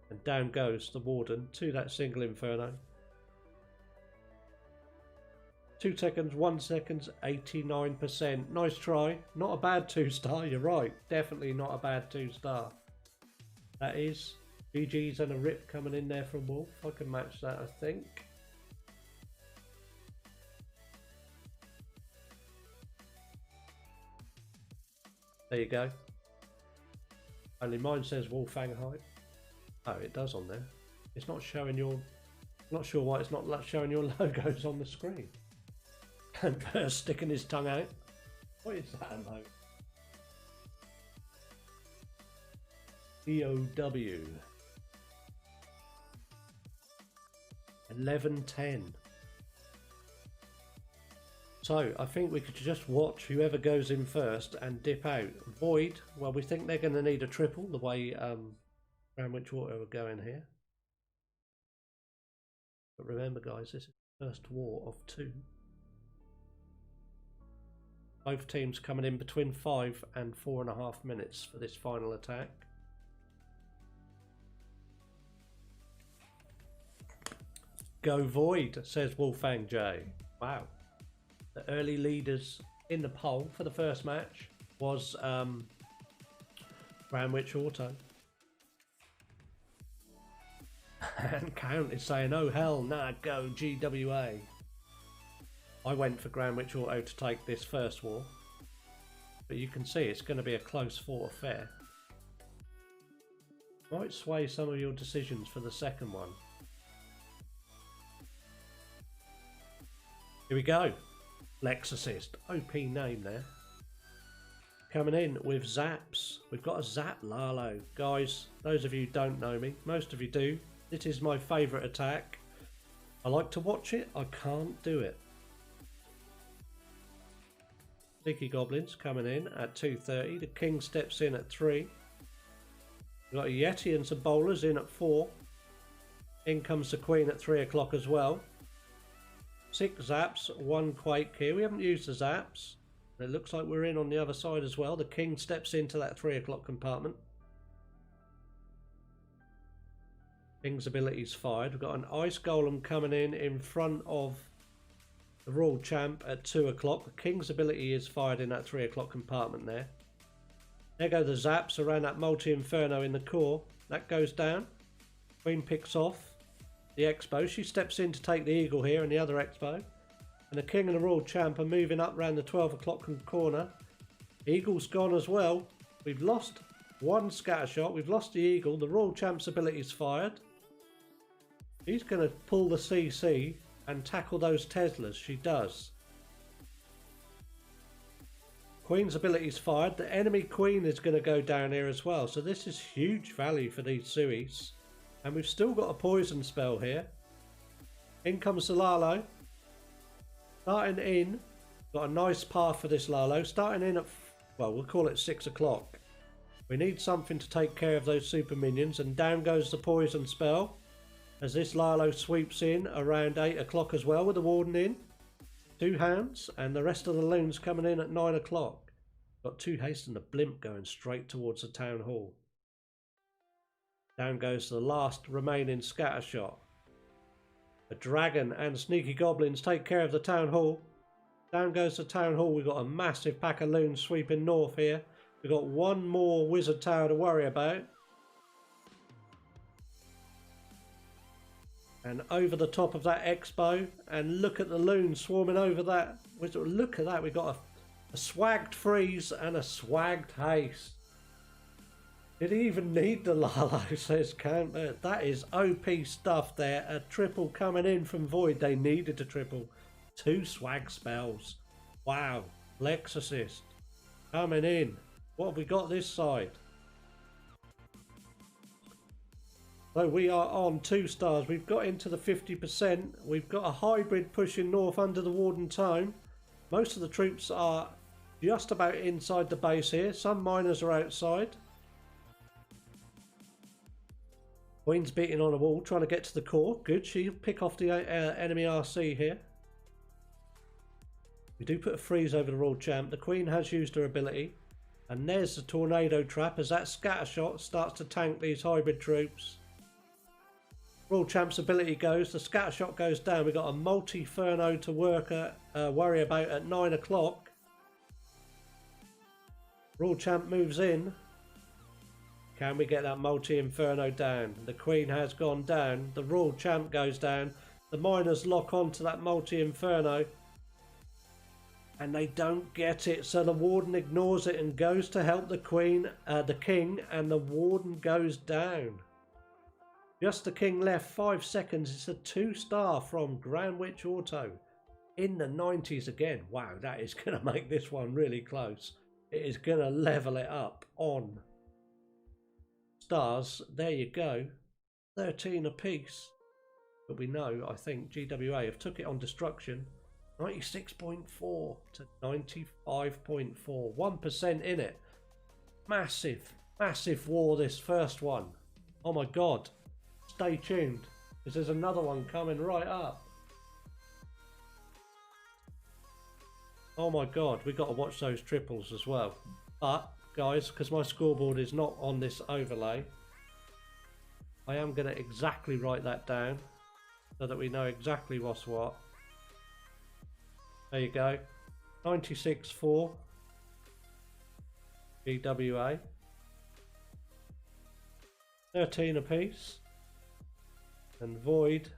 And down goes the Warden to that single inferno. 2 seconds, 1 second, 89%. Nice try. Not a bad 2-star, you're right. Definitely not a bad 2-star. That is BG's and a rip coming in there from Wolf. I can match that, I think. There you go. Only mine says Wolfang height. Oh, it does on there. It's not showing your... Not sure why it's not showing your logos on the screen. And Burst sticking his tongue out. What is that emote? EOW. 11:10. So I think we could just watch whoever goes in first and dip out. Void, well, we think they're going to need a triple the way GrandWitchAuto are going here. But remember guys, this is the first war of 2. Both teams coming in between 5 and 4.5 minutes for this final attack. Go Void, says Wolfang J. Wow. The early leaders in the poll for the first match was GrandWitchAuto. And Count is saying, oh hell, nah, go GWA. I went for GrandWitchAuto to take this first war. But you can see it's going to be a close fought affair. Might sway some of your decisions for the second one. Here we go. Lexicist. OP name there. Coming in with Zaps. We've got a Zap Lalo. Guys, those of you who don't know me, most of you do. This is my favourite attack. I like to watch it. I can't do it. Sneaky Goblins coming in at 2:30. The King steps in at 3. We've got a Yeti and some bowlers in at 4. In comes the Queen at 3 o'clock as well. 6 Zaps, 1 Quake here. We haven't used the Zaps. It looks like we're in on the other side as well. The King steps into that 3 o'clock compartment. King's ability's fired. We've got an Ice Golem coming in front of the Royal Champ at 2 o'clock. The King's ability is fired in that 3 o'clock compartment there. There go the Zaps around that Multi-Inferno in the core. That goes down. Queen picks off the Expo. She steps in to take the Eagle here and the other Expo. And the King and the Royal Champ are moving up around the 12 o'clock corner. Eagle's gone as well. We've lost 1 scatter shot. We've lost the Eagle. The Royal Champ's ability is fired. She's going to pull the CC and tackle those Teslas. She does. Queen's ability is fired. The enemy Queen is going to go down here as well. So this is huge value for these Suis. And we've still got a poison spell here. In comes the Lalo. Starting in. Got a nice path for this Lalo. Starting in at, well, we'll call it 6 o'clock. We need something to take care of those super minions. And down goes the poison spell. As this Lalo sweeps in around 8 o'clock as well with the Warden in. 2 hounds. And the rest of the loons coming in at 9 o'clock. Got 2 haste and a blimp going straight towards the town hall. Down goes the last remaining scatter shot. The dragon and sneaky goblins take care of the town hall. Down goes the town hall. We've got a massive pack of loons sweeping north here. We've got 1 more wizard tower to worry about. And over the top of that Expo. And look at the loons swarming over that. Look at that. We've got a swagged freeze and a swagged haste. Did he even need the Lalo, says Count. That is OP stuff there. A triple coming in from Void. They needed a triple. 2 swag spells. Wow. Lex assist. Coming in. What have we got this side? So we are on 2 stars. We've got into the 50%. We've got a hybrid pushing north under the Warden Tome. Most of the troops are just about inside the base here. Some miners are outside. Queen's beating on a wall, trying to get to the core. Good, she'll pick off the enemy RC here. We do put a freeze over the Royal Champ. The Queen has used her ability. And there's the tornado trap as that scatter shot starts to tank these hybrid troops. Royal Champ's ability goes. The scatter shot goes down. We've got a multi-Inferno to worry about at 9 o'clock. Royal Champ moves in. Can we get that multi-Inferno down? The Queen has gone down. The Royal Champ goes down. The miners lock onto that multi-Inferno. And they don't get it. So the Warden ignores it and goes to help the Queen, the King. And the Warden goes down. Just the King left 5 seconds. It's a 2-star from GrandWitchAuto. In the 90s again. Wow, that is going to make this one really close. It is going to level it up on stars. There you go. 13 apiece. But we know, I think, GWA have took it on destruction. 96.4 to 95.4. 1% in it. Massive, massive war, this first one. Oh my god. Stay tuned, because there's another one coming right up. Oh my god, we got to watch those triples as well. But, guys, because my scoreboard is not on this overlay, I am going to exactly write that down so that we know exactly what's what. There you go. 96.4 GWA. 13 apiece. And Void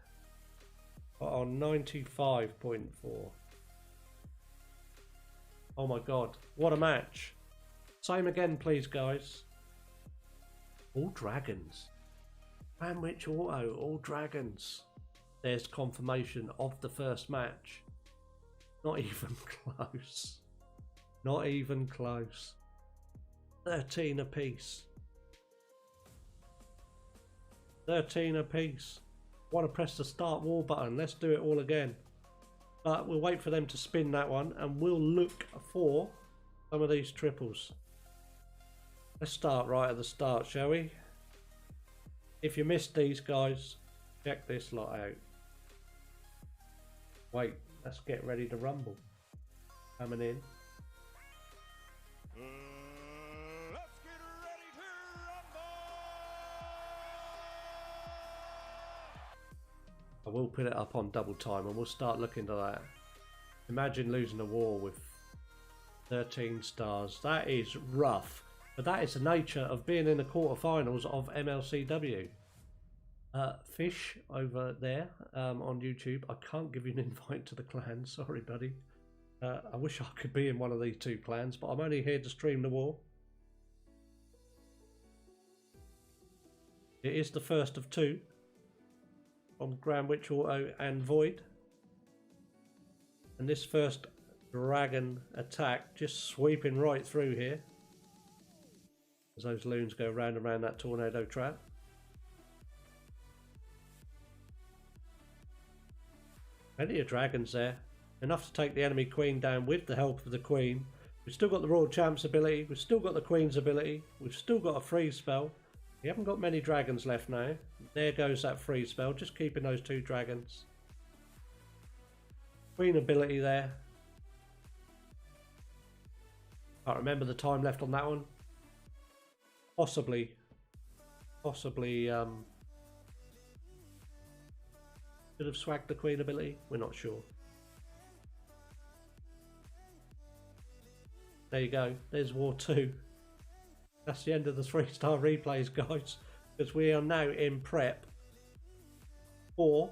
are on 95.4. Oh my god, what a match. Same again, please, guys. All dragons. GrandWitchAuto, all dragons. There's confirmation of the first match. Not even close. Not even close. 13 apiece. 13 apiece. Want to press the start war button. Let's do it all again. But we'll wait for them to spin that one and we'll look for some of these triples. Let's start right at the start, shall we? If you missed these, guys, check this lot out. Wait, let's get ready to rumble. Coming in. Let's get ready to rumble! I will put it up on double time and we'll start looking to that. Imagine losing a war with 13 stars. That is rough. But that is the nature of being in the quarterfinals of MLCW. Fish over there on YouTube. I can't give you an invite to the clan. Sorry, buddy. I wish I could be in one of these two clans, but I'm only here to stream the war. It is the first of two from GrandWitchAuto and Void. And this first dragon attack just sweeping right through here. As those loons go round and round that tornado trap. Plenty of dragons there. Enough to take the enemy queen down with the help of the queen. We've still got the Royal Champ's ability. We've still got the queen's ability. We've still got a freeze spell. We haven't got many dragons left now. There goes that freeze spell. Just keeping those two dragons. Queen ability there. Can't remember the time left on that one. Possibly could have swagged the queen ability. We're not sure. There you go. There's War 2. That's the end of the 3-star replays, guys. Because we are now in prep for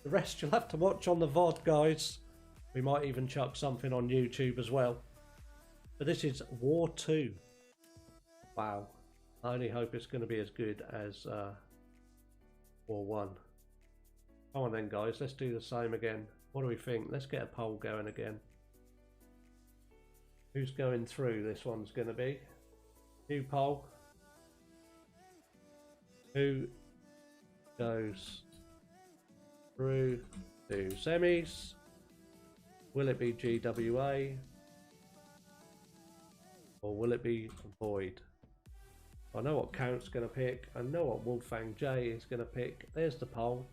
the rest. You'll have to watch on the VOD, guys. We might even chuck something on YouTube as well. But this is War 2. Wow. I only hope it's going to be as good as War 1. Come on then, guys. Let's do the same again. What do we think? Let's get a poll going again. Who's going through? This one's going to be. New poll. Who goes through to semis? Will it be GWA? Or will it be Void? I know what Count's going to pick. I know what Wolfang J is going to pick. There's the poll.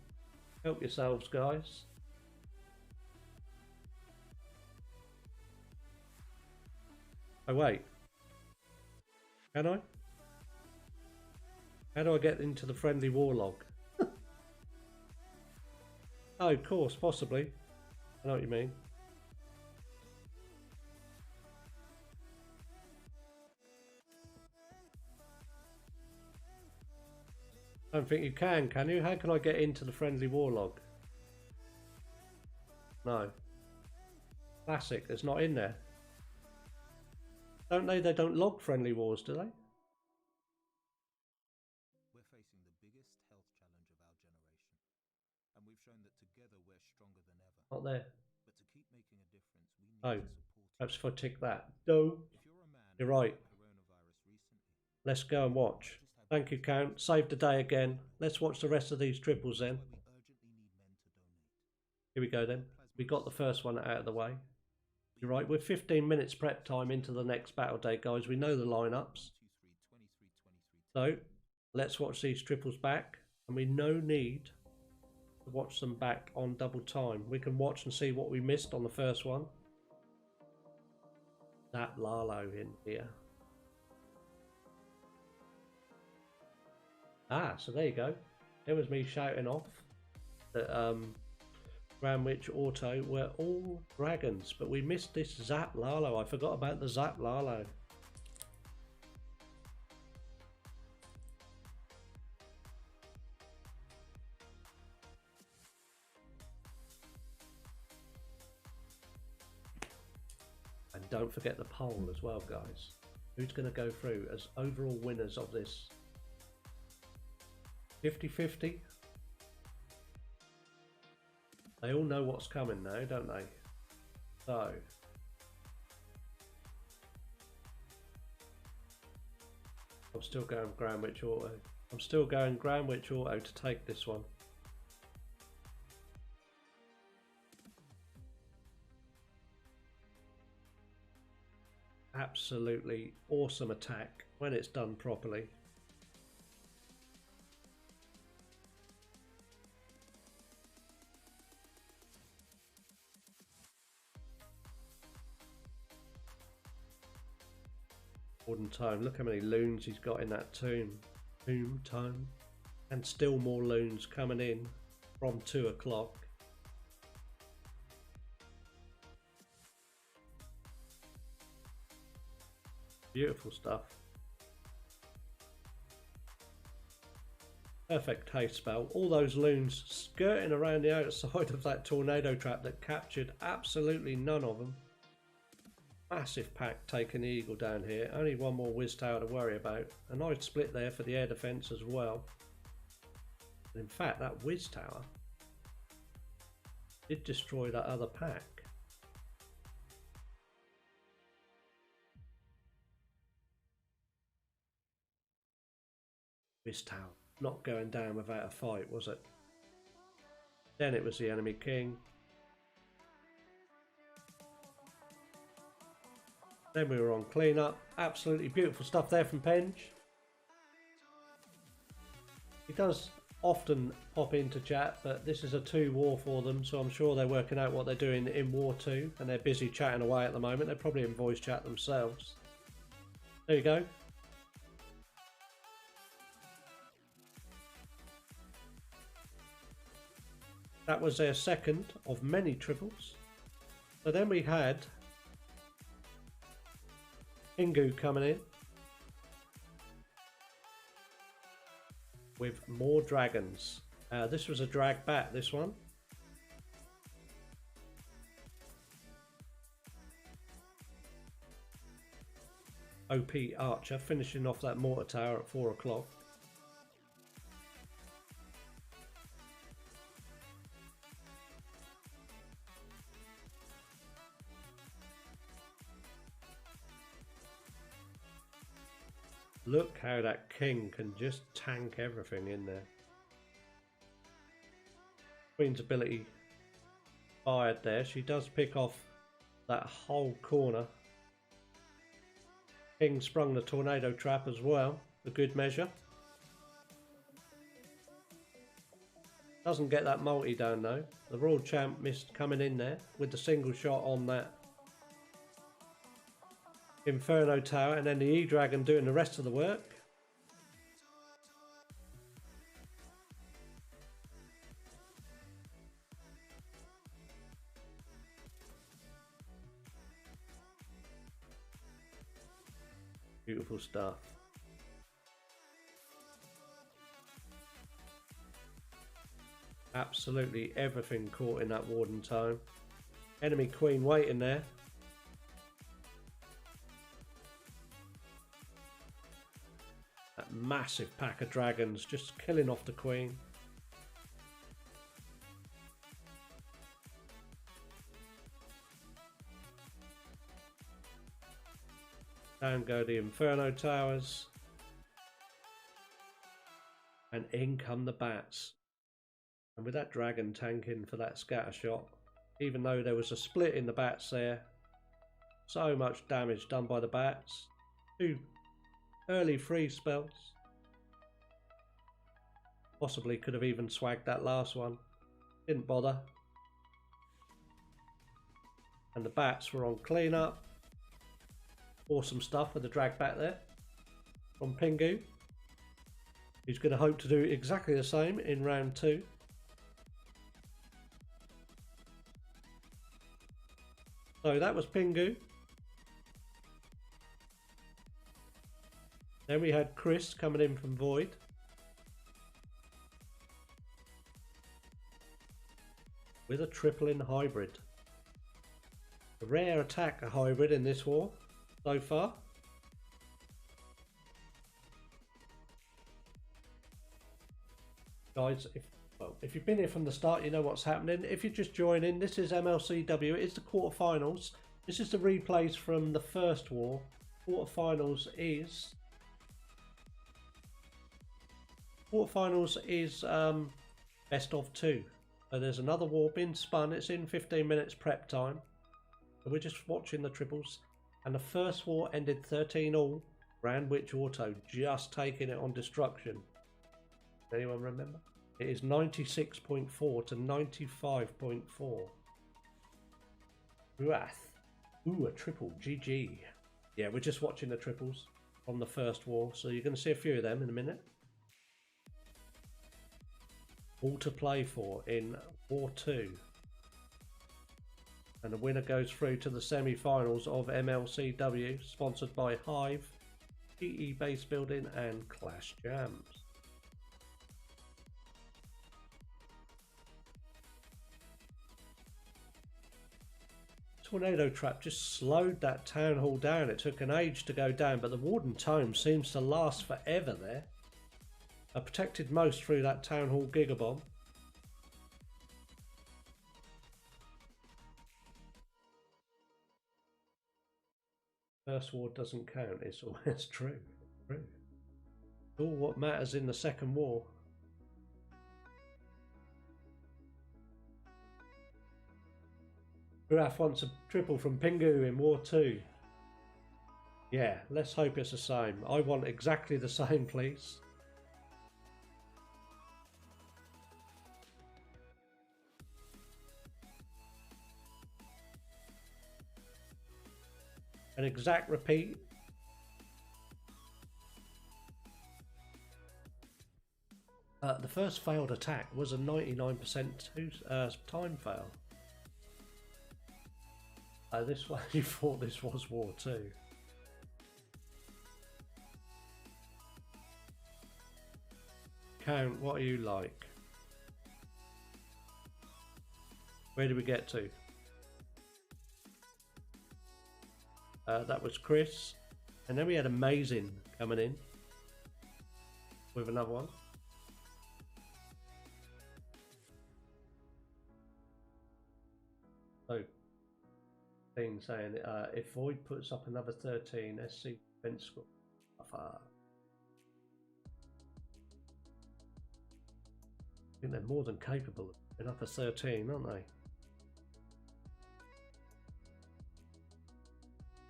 Help yourselves, guys. Oh, wait. Can I? How do I get into the friendly war log? Oh, of course, possibly. I know what you mean. I don't think you can you? How can I get into the friendly war log? No. Classic, it's not in there. Don't they? They don't log friendly wars, do they? We're facing the biggest health challenge of our generation, and we've shown that together we're stronger than ever. Not there. But to keep making a difference, we need Oh, to support perhaps you. if I tick that. No. If you're a man You're who right. had coronavirus recently, Let's go and watch. Thank you, Count. Saved the day again. Let's watch the rest of these triples then. Here we go then. We got the first one out of the way. You're right, we're 15 minutes prep time into the next battle day, guys. We know the lineups. So let's watch these triples back, and we no need to watch them back on double time. We can watch and see what we missed on the first one. That Lalo in here. Ah, so there you go. There was me shouting off that GrandWitchAuto were all dragons, but we missed this Zap Lalo. I forgot about the Zap Lalo. And don't forget the poll as well, guys. Who's going to go through as overall winners of this 50-50? They all know what's coming now, don't they? So I'm still going GrandWitchAuto. I'm still going GrandWitchAuto to take this one. Absolutely awesome attack when it's done properly. Wooden Tome. Look how many loons he's got in that tomb. Tome. And still more loons coming in from 2 o'clock. Beautiful stuff. Perfect haste spell. All those loons skirting around the outside of that tornado trap that captured absolutely none of them. Massive pack taking the eagle down here. Only one more whiz tower to worry about. A nice split there for the air defense as well. And in fact, that whiz tower did destroy that other pack. Whiz tower not going down without a fight, was it? Then it was the enemy king. Then we were on cleanup. Absolutely beautiful stuff there from Penge. He does often pop into chat, but this is a 2 war for them, so I'm sure they're working out what they're doing in war 2, and they're busy chatting away at the moment. They're probably in voice chat themselves. There you go. That was their second of many triples. So then we had Ingu coming in with more dragons. This was a drag bat, this one. OP Archer finishing off that mortar tower at 4 o'clock. Look how that king can just tank everything in there. Queen's ability fired there. She does pick off that whole corner. King sprung the tornado trap as well, for good measure. Doesn't get that multi down though. The Royal Champ missed coming in there with the single shot on that Inferno Tower, and then the E-Dragon doing the rest of the work. Beautiful stuff. Absolutely everything caught in that Warden Tome. Enemy Queen waiting there. That massive pack of dragons just killing off the Queen. Down go the Inferno Towers. And in come the bats. And with that dragon tanking for that scatter shot, even though there was a split in the bats there, so much damage done by the bats. 2 early freeze spells. Possibly could have even swagged that last one. Didn't bother. And the bats were on cleanup. Awesome stuff with the drag back there from Pingu. He's going to hope to do exactly the same in round 2. So that was Pingu. Then we had Chris coming in from Void. With a triple in hybrid. A rare attack a hybrid in this war so far. Guys, if you've been here from the start, you know what's happening. If you're just joining, this is MLCW. It's the quarterfinals. This is the replays from the first war. Quarterfinals is best of 2. So there's another war being spun. It's in 15 minutes prep time. So we're just watching the triples. And the first war ended 13-all. GrandWitchAuto just taking it on destruction. Anyone remember? It is 96.4 to 95.4. Wrath. Ooh, a triple. GG. Yeah, we're just watching the triples from the first war. So you're going to see a few of them in a minute. All to play for in War 2. And the winner goes through to the semi-finals of MLCW, sponsored by Hive, PE Base Building and Clash Jams. Tornado Trap just slowed that town hall down. It took an age to go down, but the Warden Tome seems to last forever there. I protected most through that town hall gigabomb. First war doesn't count. It's always true. All what matters in the second war. Graf wants a triple from Pingu in War 2. Yeah, let's hope it's the same. I want exactly the same, please. An exact repeat. The first failed attack was a 99% time fail. This one, you thought this was War 2. Count, what are you like? Where did we get to? That was Chris. And then we had Amazing coming in with another one. So, thing saying if Void puts up another 13, SC defense score. I think they're more than capable of putting up a 13, aren't they?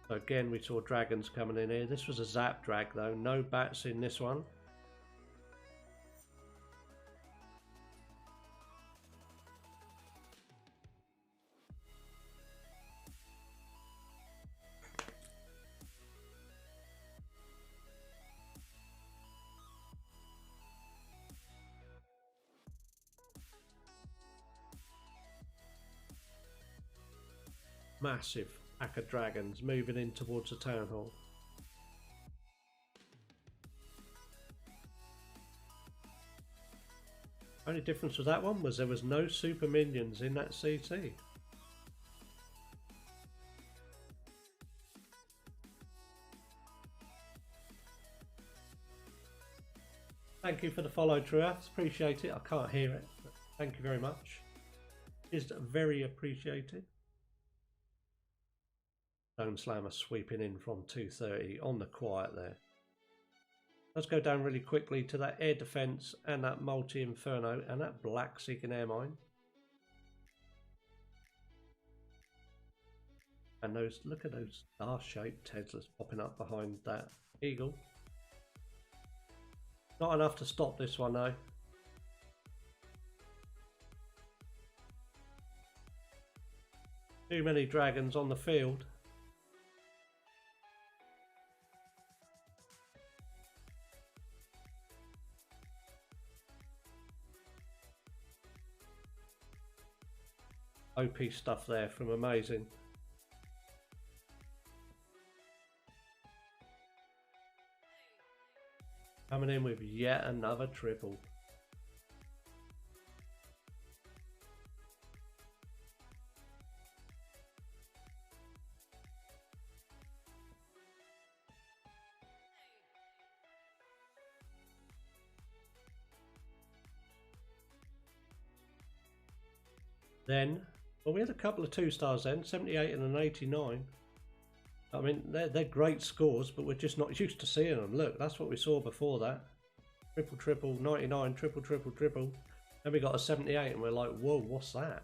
So again, we saw dragons coming in here. This was a zap drag though, no bats in this one. Massive pack of dragons moving in towards the town hall. Only difference with that one was there was no super minions in that CT. Thank you for the follow, Truath. Appreciate it. I can't hear it, but thank you very much. It's very appreciated. Stone Slammer sweeping in from 230 on the quiet there. Let's go down really quickly to that air defense and that multi-inferno and that black seeking air mine. And those, look at those star-shaped Teslas popping up behind that Eagle. Not enough to stop this one though. Too many dragons on the field. OP stuff there from Amazing. Coming in with yet another triple. Then, well, we had a couple of 2-stars then, 78 and an 89. I mean, they're great scores, but we're just not used to seeing them. Look, that's what we saw before that. Triple, triple, 99, triple, triple, triple. Then we got a 78 and we're like, whoa, what's that?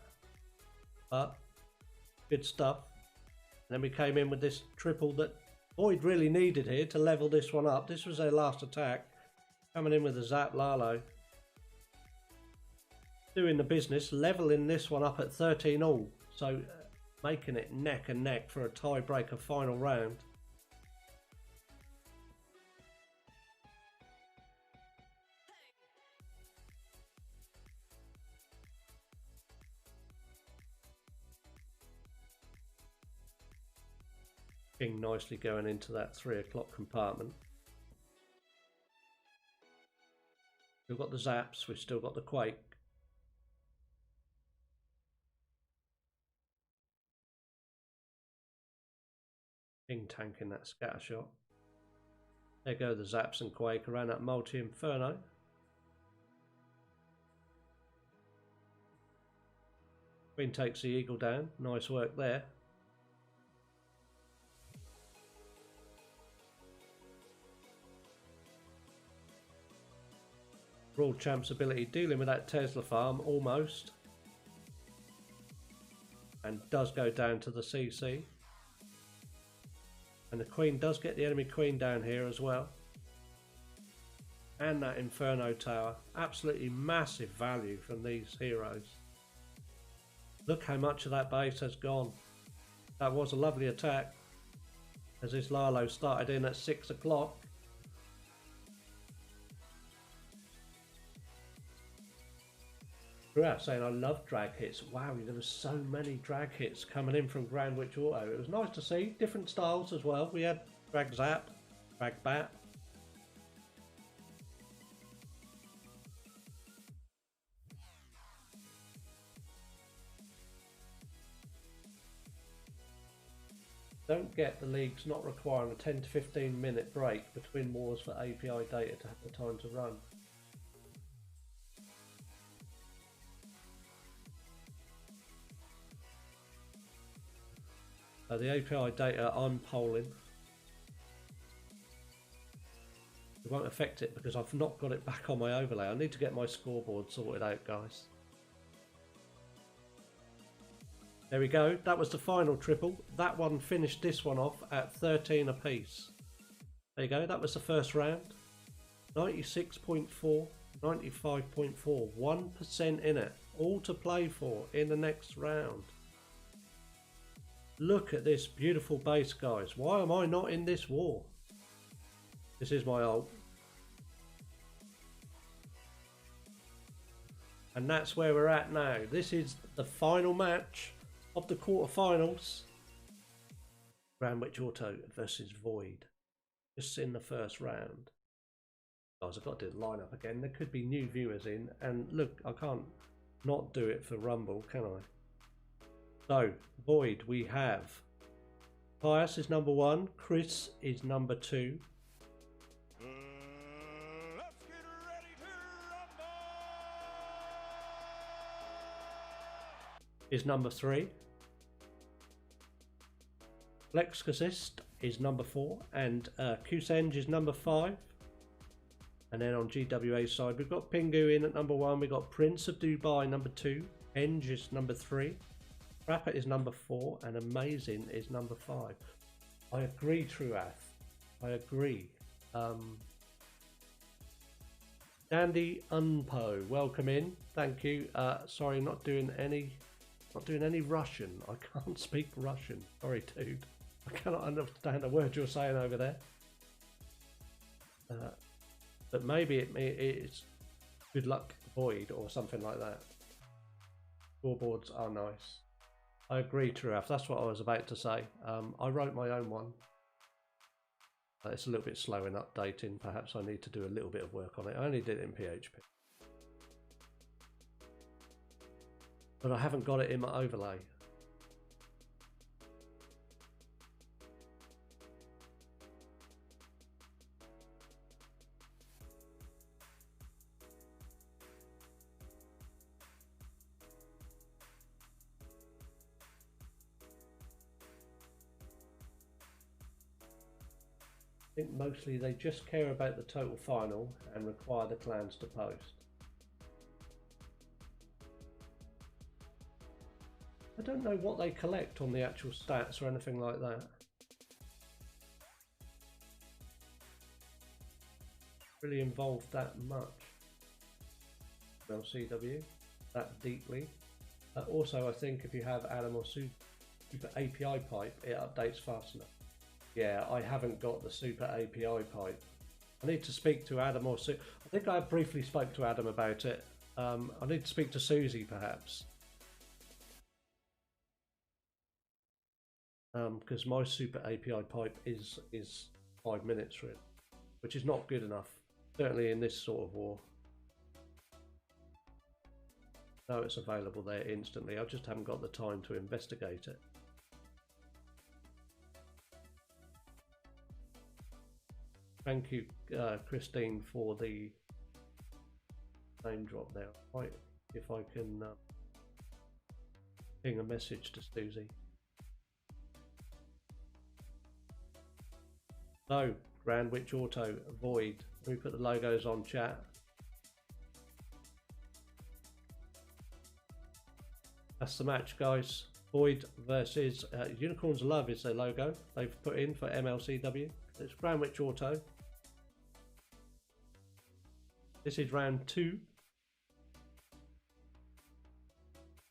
But, good stuff. And then we came in with this triple that Void really needed here to level this one up. This was their last attack. Coming in with a Zap Lalo. Doing the business, leveling this one up at 13 all. So, making it neck and neck for a tiebreaker final round. King nicely going into that 3 o'clock compartment. We've got the zaps, we've still got the quake. King tanking that scatter shot. There go the zaps and quake around that multi-inferno. Queen takes the eagle down. Nice work there. World Champ's ability dealing with that Tesla farm almost. And does go down to the CC. And the Queen does get the enemy Queen down here as well. And that Inferno Tower. Absolutely massive value from these heroes. Look how much of that base has gone. That was a lovely attack. As this Lalo started in at 6 o'clock. Throughout saying I love drag hits. Wow, there were so many drag hits coming in from GrandWitchAuto. It was nice to see different styles as well. We had drag zap, drag bat. Don't get the leagues not requiring a 10 to 15 minute break between wars for API data to have the time to run. The API data I'm polling, it won't affect it because I've not got it back on my overlay. I need to get my scoreboard sorted out, guys. There we go. That was the final triple. That one finished this one off at 13 apiece. There you go. That was the first round. 96.4, 95.4, 1% in it. All to play for in the next round. Look at this beautiful base, guys. Why am I not in this war? This is my ult. And that's where we're at now. This is the final match of the quarterfinals. GrandWitchAuto versus Void. Just in the first round. Guys, I've got to do the lineup again. There could be new viewers in. And look, I can't not do it for Rumble, can I? So, Void, we have Pius is number 1, Chris is number 2. Let's get ready to rumble! Is number 3. Lexcasist is number 4, and Qseng is number 5. And then on GWA side, we've got Pingu in at number 1. We've got Prince of Dubai number 2. Henge is number 3. Rapper is number 4. And Amazing is number 5. I agree, Truath. I agree. Dandy Unpo, welcome in. Thank you. Sorry, not doing any Russian. I can't speak Russian. Sorry, dude. I cannot understand a word you're saying over there. But maybe it's good luck void or something like that. Scoreboards are nice. I agree, Truath. That's what I was about to say. I wrote my own one. It's a little bit slow in updating. Perhaps I need to do a little bit of work on it. I only did it in PHP. But I haven't got it in my overlay. I think mostly they just care about the total final and require the clans to post. I don't know what they collect on the actual stats or anything like that. Really involved that much. MLCW, that deeply. Also, I think if you have Adam or Super API pipe, it updates fast enough. Yeah, I haven't got the Super API pipe. I need to speak to Adam or Su. I think I briefly spoke to Adam about it. I need to speak to Susie perhaps. Because my Super API pipe is 5 minutes really, which is not good enough, certainly in this sort of war. No, it's available there instantly. I just haven't got the time to investigate it. Thank you, Christine, for the name drop there. If I can ping a message to Susie. So, GrandWitchAuto Void. Let me put the logos on chat. That's the match, guys. Void versus Unicorns Love is their logo they've put in for MLCW. It's GrandWitchAuto. This is round 2.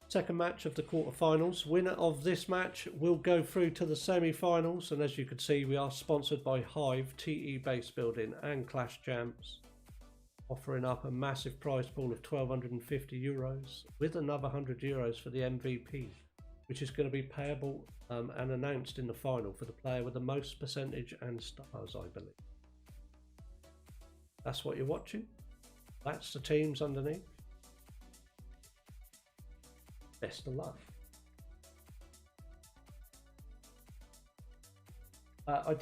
Second match of the quarterfinals. Winner of this match will go through to the semi-finals, and as you can see, we are sponsored by Hive, TE Base Building, and Clash Champs, offering up a massive prize pool of €1,250 with another €100 for the MVP, which is going to be payable and announced in the final for the player with the most percentage and stars, I believe. That's what you're watching. That's the teams underneath. Best of luck. I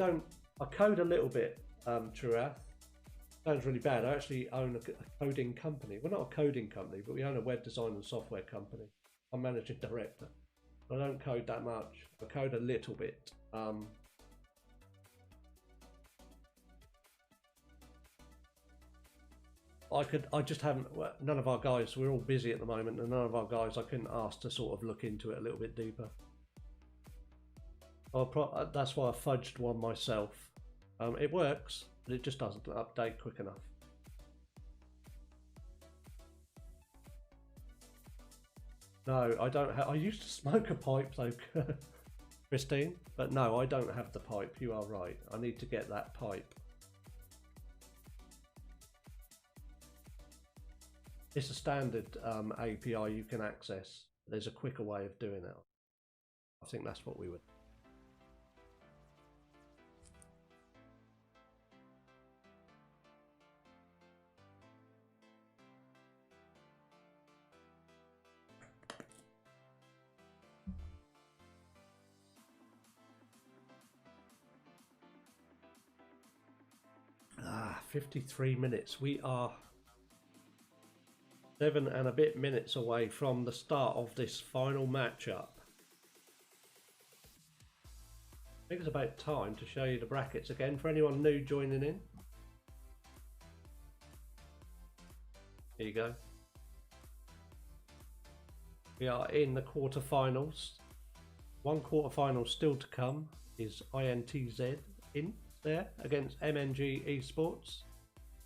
code a little bit, Truath. Sounds really bad. I actually own a coding company. Well, not a coding company, but we own a web design and software company. I'm managing director. I don't code that much. I code a little bit. I just haven't. Well, none of our guys. We're all busy at the moment, and none of our guys I couldn't ask to sort of look into it a little bit deeper. That's why I fudged one myself. It works, but it just doesn't update quick enough. No, I don't have. I used to smoke a pipe though, Christine, but no, I don't have the pipe. You are right. I need to get that pipe. It's a standard API you can access. There's a quicker way of doing it. I think that's what we would. 53 minutes. We are 7 and a bit minutes away from the start of this final matchup. I think it's about time to show you the brackets again for anyone new joining in. Here you go. We are in the quarterfinals. One quarterfinal still to come is INTZ in there against MNG Esports.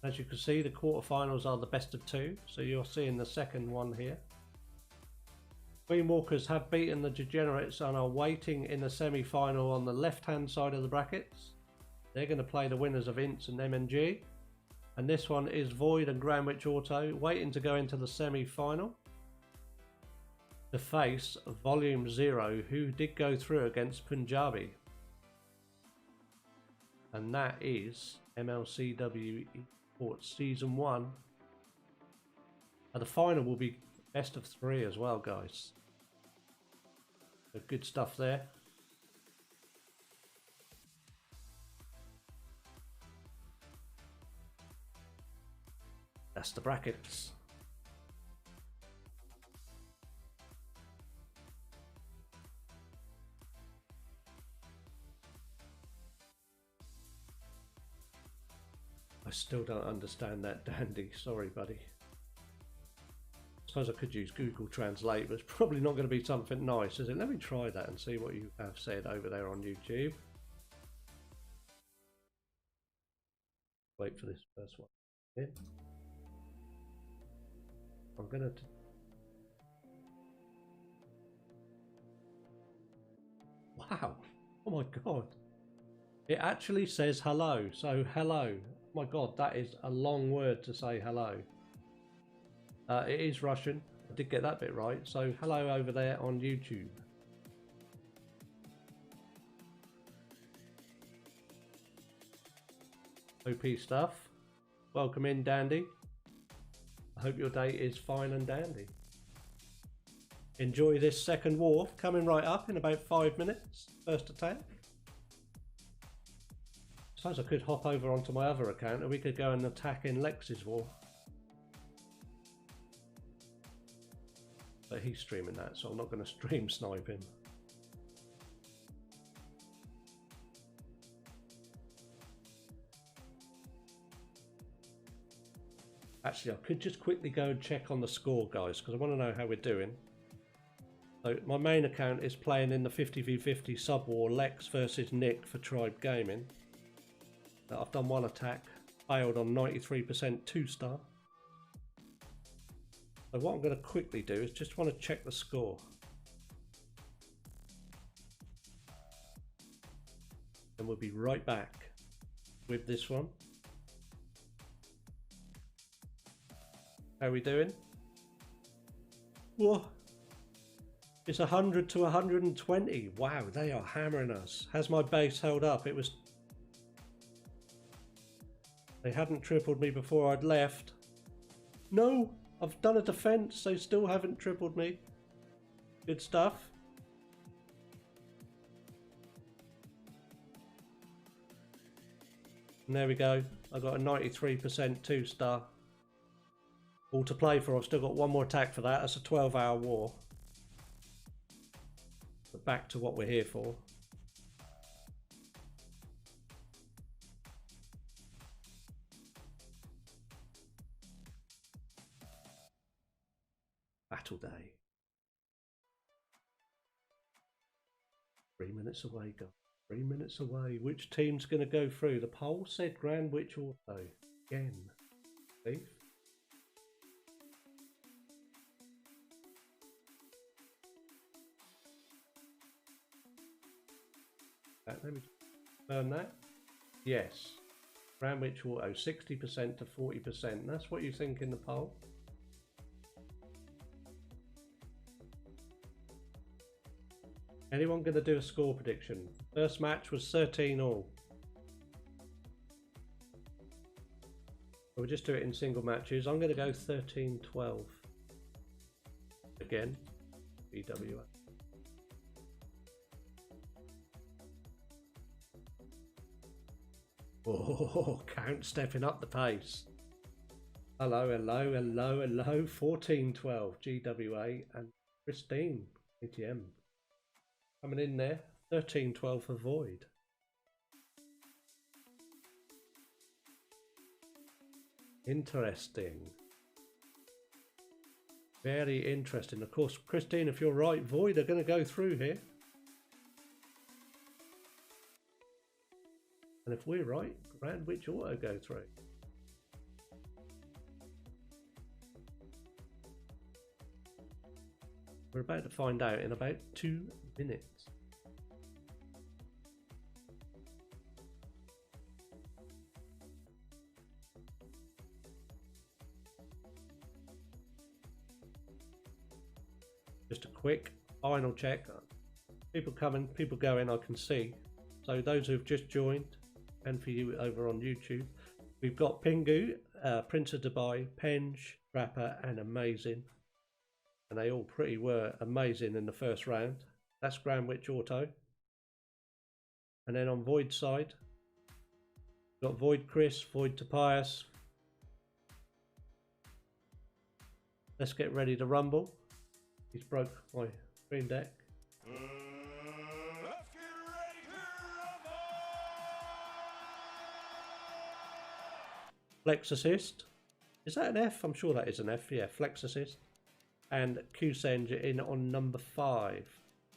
As you can see, the quarterfinals are the best of two, so you're seeing the second one here. Queenwalkers have beaten the Degenerates and are waiting in the semi-final on the left-hand side of the brackets. They're going to play the winners of INTS and MNG. And this one is Void and GrandWitchAuto waiting to go into the semi-final to face Volume 0, who did go through against Punjabi. And that is MLCW Esports Season 1. And the final will be best of 3 as well, guys. So good stuff there. That's the brackets. I still don't understand that, Dandy. Sorry, buddy. I suppose I could use Google Translate, but it's probably not going to be something nice, is it? Let me try that and see what you have said over there on YouTube. Wait for this first one. In. I'm gonna. Wow! Oh my god! It actually says hello. So hello. Oh my god, that is a long word to say hello. It is Russian. I did get that bit right. So hello over there on YouTube. OP stuff. Welcome in, Dandy. I hope your day is fine and dandy. Enjoy this second war coming right up in about 5 minutes. First attack. Suppose I could hop over onto my other account and we could go and attack in Lex's war. But he's streaming that, so I'm not going to stream snipe him. Actually, I could just quickly go and check on the score, guys, because I want to know how we're doing. So my main account is playing in the 50v50 sub-war Lex versus Nick for Tribe Gaming. I've done one attack, failed on 93% 2-star. So what I'm going to quickly do is just want to check the score. And we'll be right back with this one. How are we doing? Whoa. It's 100 to 120. Wow, they are hammering us. Has my base held up? It was... They hadn't tripled me before I'd left. No, I've done a defense. They still haven't tripled me. Good stuff. And there we go. I got a 93% 2-star. All to play for. I've still got one more attack for that. That's a 12-hour war. But back to what we're here for. Battle day. 3 minutes away, guys. 3 minutes away. Which team's going to go through? The poll said GrandWitchAuto. Again. See? Let me confirm that. Yes. GrandWitchAuto 60% to 40%. That's what you think in the poll. Anyone going to do a score prediction? First match was 13-all. We'll just do it in single matches. I'm going to go 13-12. Again, BWA. Oh, Count stepping up the pace. Hello, hello, hello, hello. 14-12 GWA and Christine ATM. Coming in there. 13-12 for Void. Interesting. Very interesting. Of course, Christine, if you're right, Void are going to go through here. And if we're right, GrandWitchAuto go through. We're about to find out in about 2 minutes. Just a quick final check. People coming, people going, I can see. So those who've just joined, and for you over on YouTube, we've got Pingu, Prince of Dubai, Penge, Rapper, and Amazing. And they all pretty were amazing in the first round. That's GrandWitchAuto. And then on Void side, we've got Void Chris, Void Tobias. Let's get ready to rumble. He's broke my screen deck. Let's get ready to rumble! Flex assist. Is that an F? I'm sure that is an F. Yeah, flex assist. And Q-Senge in on number 5.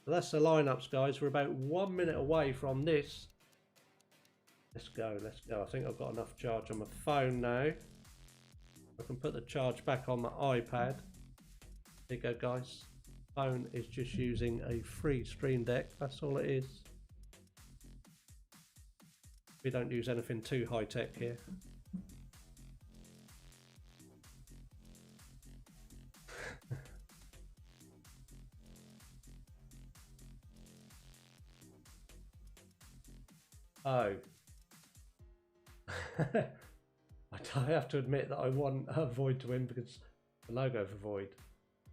So that's the lineups, guys. We're about 1 minute away from this. Let's go, let's go. I think I've got enough charge on my phone now. I can put the charge back on my iPad. There you go, guys. Phone is just using a free Stream Deck. That's all it is. We don't use anything too high tech here. Oh. I have to admit that I want Void to win because the logo for Void.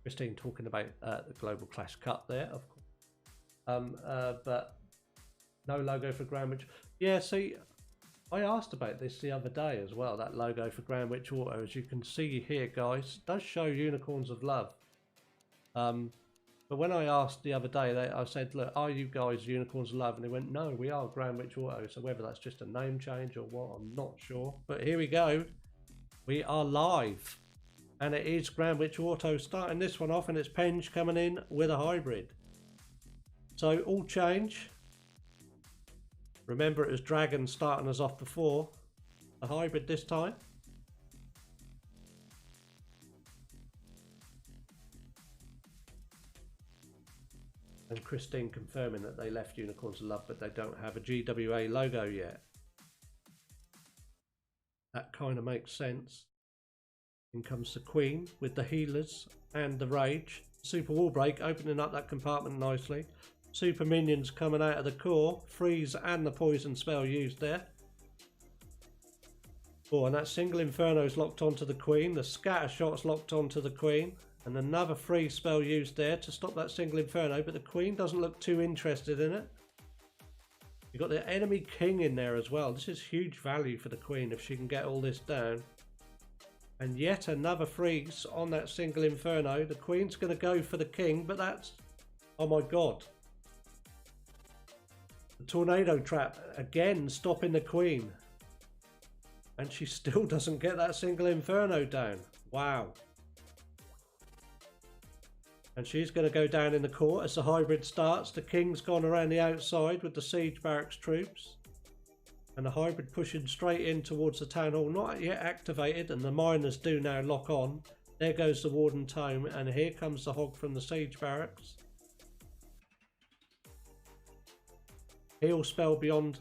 Christine talking about the Global Clash Cup there, of course. But no logo for GrandWitch. Yeah, see, I asked about this the other day as well, that logo for GrandWitchAuto. As you can see here, guys, does show Unicorns of Love. But when I asked the other day, I said, look, are you guys Unicorns of Love? And they went, no, we are GrandWitchAuto. So whether that's just a name change or what, I'm not sure. But here we go. We are live. And it is GrandWitchAuto starting this one off, and it's Penge coming in with a hybrid. So all change. Remember, it was Dragon starting us off before. A hybrid this time. And Christine confirming that they left Unicorns of Love, but they don't have a GWA logo yet. That kind of makes sense. In comes the Queen with the healers and the Rage. Super Wall Break opening up that compartment nicely. Super Minions coming out of the core. Freeze and the poison spell used there. Oh, and that single Inferno is locked onto the Queen. The scatter shot's locked onto the Queen. And another freeze spell used there to stop that single Inferno. But the Queen doesn't look too interested in it. You've got the enemy King in there as well. This is huge value for the Queen if she can get all this down. And yet another freeze on that single Inferno. The Queen's going to go for the King, but that's... Oh my god. The Tornado Trap again stopping the Queen. And she still doesn't get that single Inferno down. Wow. And she's going to go down in the court as the hybrid starts. The King's gone around the outside with the Siege Barracks troops. And the hybrid pushing straight in towards the Town Hall. Not yet activated, and the miners do now lock on. There goes the Warden Tome, and here comes the Hog from the Siege Barracks. Heal spell beyond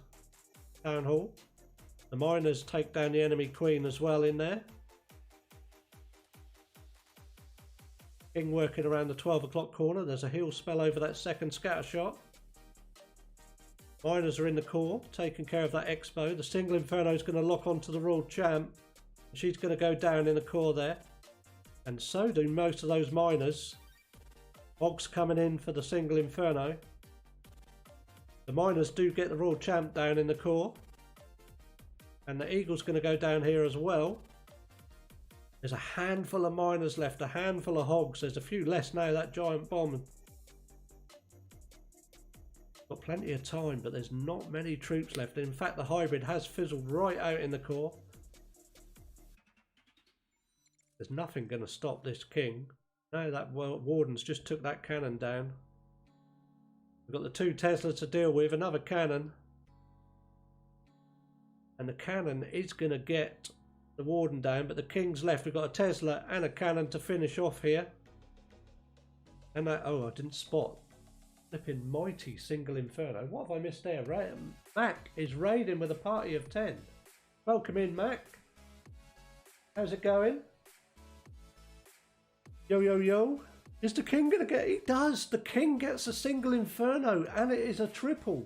Town Hall. The miners take down the enemy Queen as well in there. King working around the 12 o'clock corner. There's a heal spell over that second scatter shot. Miners are in the core, taking care of that Expo. The single Inferno is going to lock onto the Royal Champ. She's going to go down in the core there. And so do most of those miners. Hogs coming in for the single Inferno. The miners do get the Royal Champ down in the core. And the Eagle's going to go down here as well. There's a handful of miners left, a handful of hogs. There's a few less now, that giant bomb. Got plenty of time, but there's not many troops left. In fact, the hybrid has fizzled right out in the core. There's nothing going to stop this King. No, that Warden's just took that cannon down. We've got the 2 Teslas to deal with, another cannon. And the cannon is going to get the Warden down, but the King's left. We've got a Tesla and a cannon to finish off here. And that, oh, I didn't spot. Flipping mighty single inferno. What have I missed there? Right, Mac is raiding with a party of 10. Welcome in, Mac. How's it going? Yo, yo, yo. Is the King going to get... He does. The King gets a single inferno and it is a triple.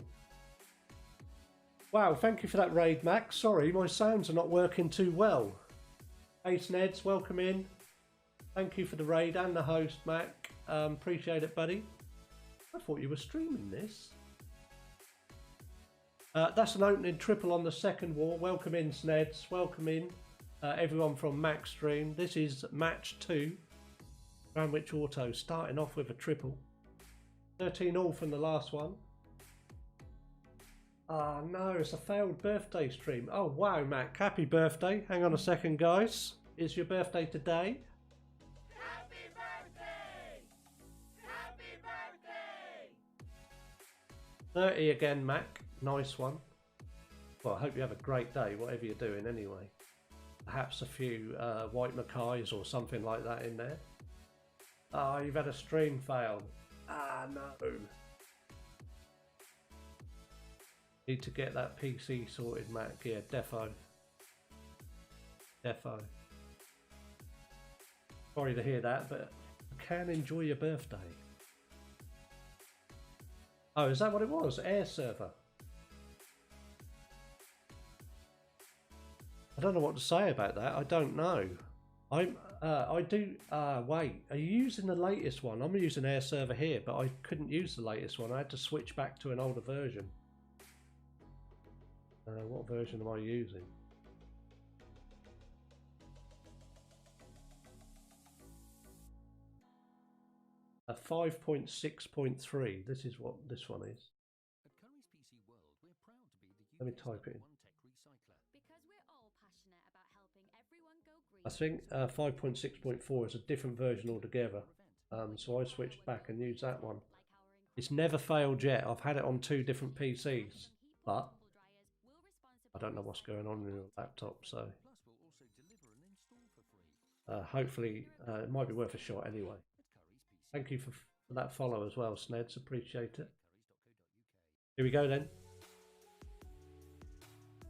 Wow, thank you for that raid, Mac. Sorry, my sounds are not working too well. Hey, Sneds, welcome in. Thank you for the raid and the host, Mac. Appreciate it, buddy. I thought you were streaming this. That's an opening triple on the second war. Welcome in, Sneds. Welcome in, everyone from Mac's stream. This is match 2. GrandWitchAuto starting off with a triple. 13 all from the last one. Ah, no, it's a failed birthday stream. Oh, wow, Mac. Happy birthday. Hang on a second, guys. Is your birthday today? Happy birthday! Happy birthday! 30 again, Mac. Nice one. Well, I hope you have a great day, whatever you're doing anyway. Perhaps a few white Mackays or something like that in there. Ah, you've had a stream fail. Ah, no. Need to get that PC sorted, Mac. Yeah, defo. Defo. Sorry to hear that, but I can enjoy your birthday. Oh, is that what it was? Air server. I don't know what to say about that. I don't know. I do. Wait, are you using the latest one? I'm using air server here, but I couldn't use the latest one. I had to switch back to an older version. What version am I using? A 5.6.3. This is what this one is. Let me type it in. I think 5.6.4 is a different version altogether. So I switched back and used that one. It's never failed yet. I've had it on 2 different PCs, but I don't know what's going on in your laptop, so hopefully it might be worth a shot anyway. Thank you for that follow as well, Sneds. Appreciate it. Here we go then.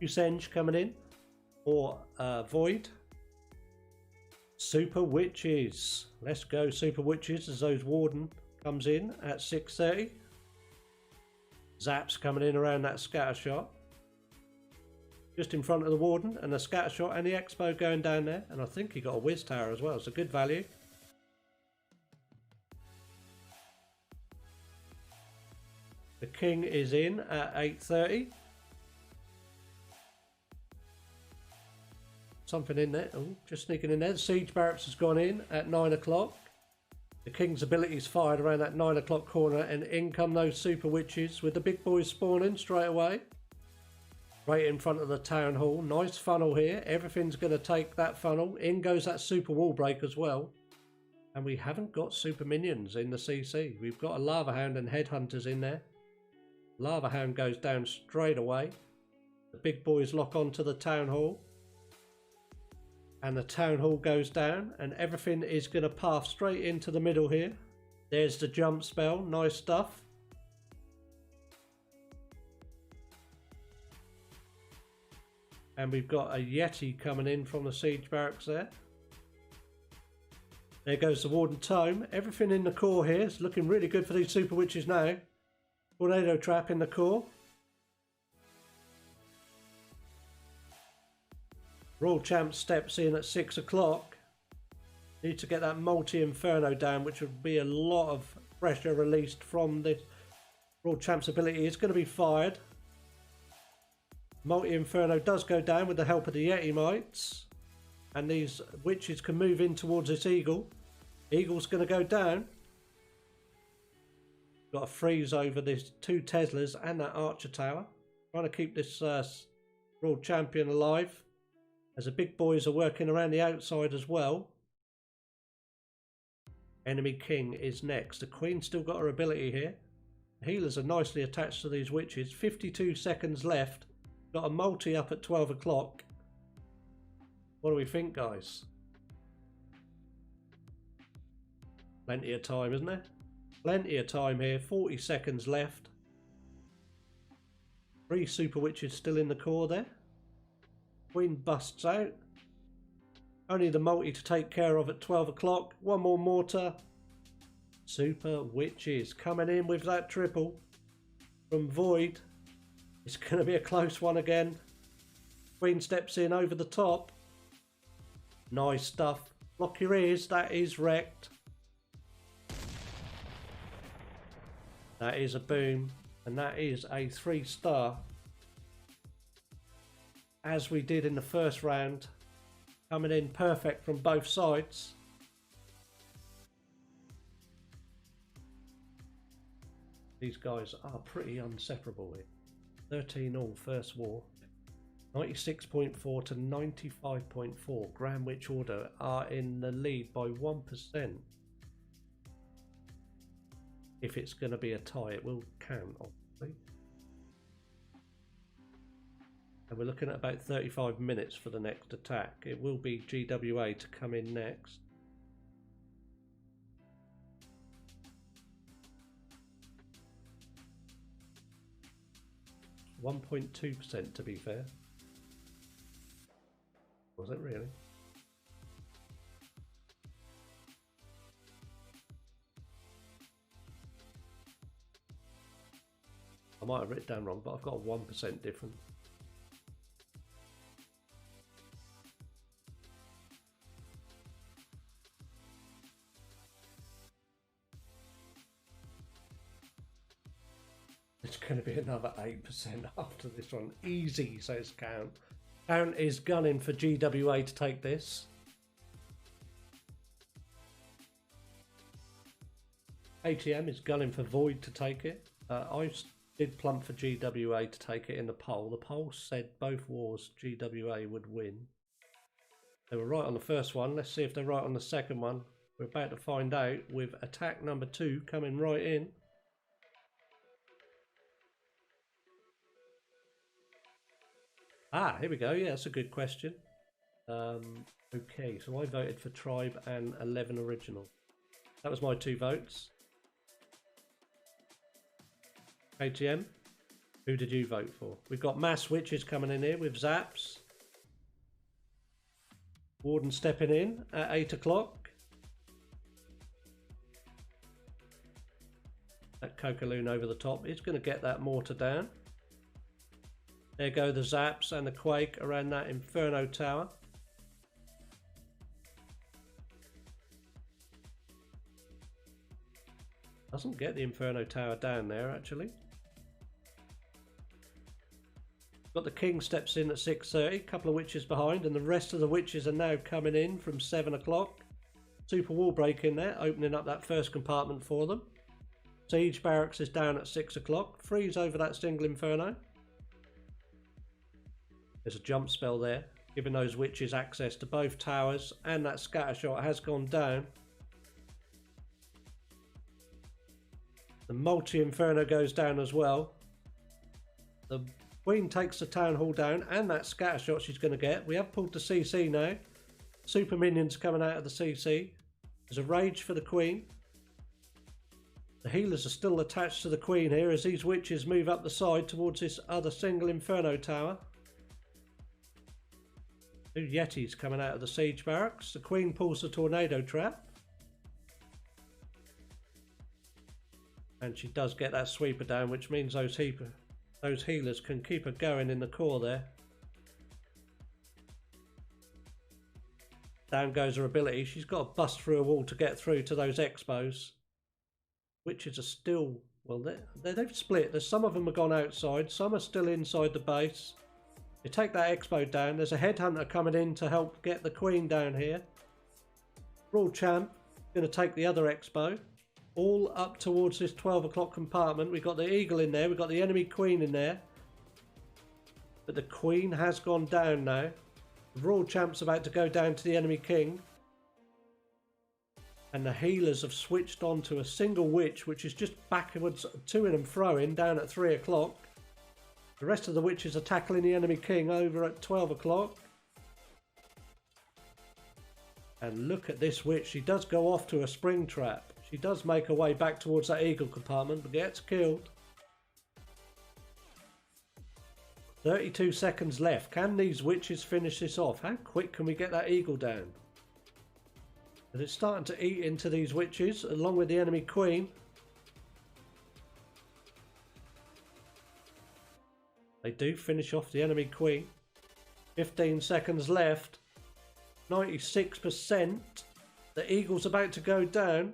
Usenge coming in, or Void. Super Witches. Let's go, Super Witches, as those Warden comes in at 6:30. Zaps coming in around that scatter shot. Just in front of the Warden, and the scatter shot and the Expo going down there. And I think he got a Whiz Tower as well. It's a good value. The King is in at 8:30. Something in there. Oh, just sneaking in there. The Siege Barracks has gone in at 9 o'clock. The King's abilities fired around that 9 o'clock corner, and in come those Super Witches with the big boys spawning straight away. Right in front of the Town Hall. Nice funnel here. Everything's going to take that funnel. In goes that Super Wall Break as well. And we haven't got Super Minions in the CC. We've got a Lava Hound and Headhunters in there. Lava Hound goes down straight away. The big boys lock onto the Town Hall. And the Town Hall goes down. And everything is going to path straight into the middle here. There's the jump spell. Nice stuff. And we've got a Yeti coming in from the Siege Barracks there. There goes the Warden Tome. Everything in the core here is looking really good for these Super Witches now. Tornado Trap in the core. Royal Champ steps in at 6 o'clock. Need to get that multi-inferno down, which would be a lot of pressure released from this. Royal Champ's ability is going to be fired. Multi-Inferno does go down with the help of the Yeti Mites. And these Witches can move in towards this Eagle. Eagle's going to go down. Got a freeze over these 2 Teslas and that Archer Tower. Trying to keep this World Champion alive. As the big boys are working around the outside as well. Enemy king is next. The queen's still got her ability here. The healers are nicely attached to these witches. 52 seconds left. Got a multi up at 12 o'clock. What do we think, guys? Plenty of time, isn't there? Plenty of time here. 40 seconds left. 3 super witches still in the core there. Queen busts out. Only the multi to take care of at 12 o'clock. One more mortar. Super witches coming in with that triple from Void. It's going to be a close one again. Queen steps in over the top. Nice stuff. Block your ears. That is wrecked. That is a boom. And that is a 3-star. As we did in the first round. Coming in perfect from both sides. These guys are pretty inseparable here. 13 all first war. 96.4 to 95.4. GrandWitchAuto are in the lead by 1%. If it's going to be a tie, it will count, obviously. And we're looking at about 35 minutes for the next attack. It will be GWA to come in next. %1.2% to be fair. Was it really? I might have written it down wrong, but I've got a 1% difference. It's going to be another 8% after this one. Easy, says Count. Count is gunning for GWA to take this. ATM is gunning for Void to take it. I did plump for GWA to take it in the poll. The poll said both wars GWA would win. They were right on the first one. Let's see if they're right on the second one. We're about to find out with attack number 2 coming right in. Ah, here we go. Yeah, that's a good question. Okay, so I voted for Tribe and 11 Original. That was my 2 votes. ATM, who did you vote for? We've got Mass Witches coming in here with Zaps. Warden stepping in at 8 o'clock. That Cocaloon over the top is going to get that mortar down. There go the Zaps and the Quake around that Inferno Tower. Doesn't get the Inferno Tower down there actually. Got the King steps in at 6:30, couple of witches behind, and the rest of the witches are now coming in from 7 o'clock. Super wall break in there, opening up that first compartment for them. Siege Barracks is down at 6 o'clock. Freeze over that single Inferno. There's a jump spell there, giving those witches access to both towers, and that scatter shot has gone down. The multi-inferno goes down as well. The Queen takes the town hall down, and that scatter shot she's going to get. We have pulled the CC now. Super minions coming out of the CC. There's a rage for the Queen. The healers are still attached to the Queen here as these witches move up the side towards this other single Inferno Tower. 2 Yetis coming out of the siege barracks. The Queen pulls the tornado trap. And she does get that sweeper down, which means those healers can keep her going in the core there. Down goes her ability. She's got to bust through a wall to get through to those expos. Witches are still, well, they've split. There's some of them have gone outside. Some are still inside the base. You take that expo down. There's a headhunter coming in to help get the Queen down here. Brawl Champ going to take the other expo. All up towards this 12 o'clock compartment. We've got the Eagle in there. We've got the enemy Queen in there. But the Queen has gone down now. The Brawl Champ's about to go down to the enemy King. And the healers have switched on to a single witch, which is just backwards to and fro-ing down at 3 o'clock. The rest of the witches are tackling the enemy king over at 12 o'clock. And look at this witch. She does go off to a spring trap. She does make her way back towards that eagle compartment, but gets killed. 32 seconds left. Can these witches finish this off? How quick can we get that eagle down? And it's starting to eat into these witches along with the enemy queen. They do finish off the enemy queen. 15 seconds left. 96%. The eagle's about to go down.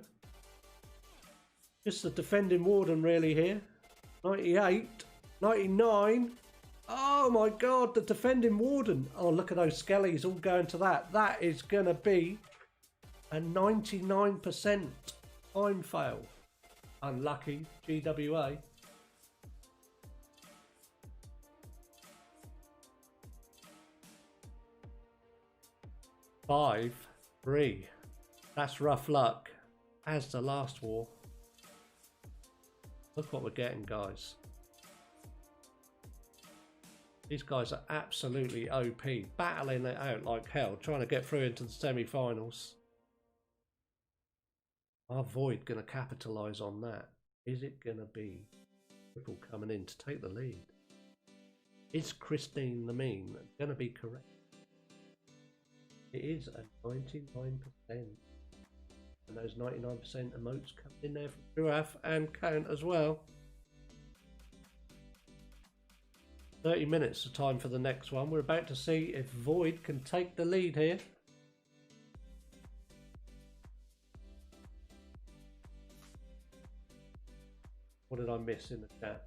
Just the defending warden really here. 98. 99. Oh my god, the defending warden. Oh, look at those skellies all going to that. That is going to be a 99% time fail. Unlucky GWA. Five, 3. That's rough luck. As the last war. Look what we're getting, guys. These guys are absolutely OP. Battling it out like hell. Trying to get through into the semi-finals. Are Void going to capitalise on that? Is it going to be Triple coming in to take the lead? Is Christine the Mean going to be correct? It is a 99%. And those 99% emotes come in there from Ruaf and Count as well. 30 minutes of time for the next one. We're about to see if Void can take the lead here. What did I miss in the chat?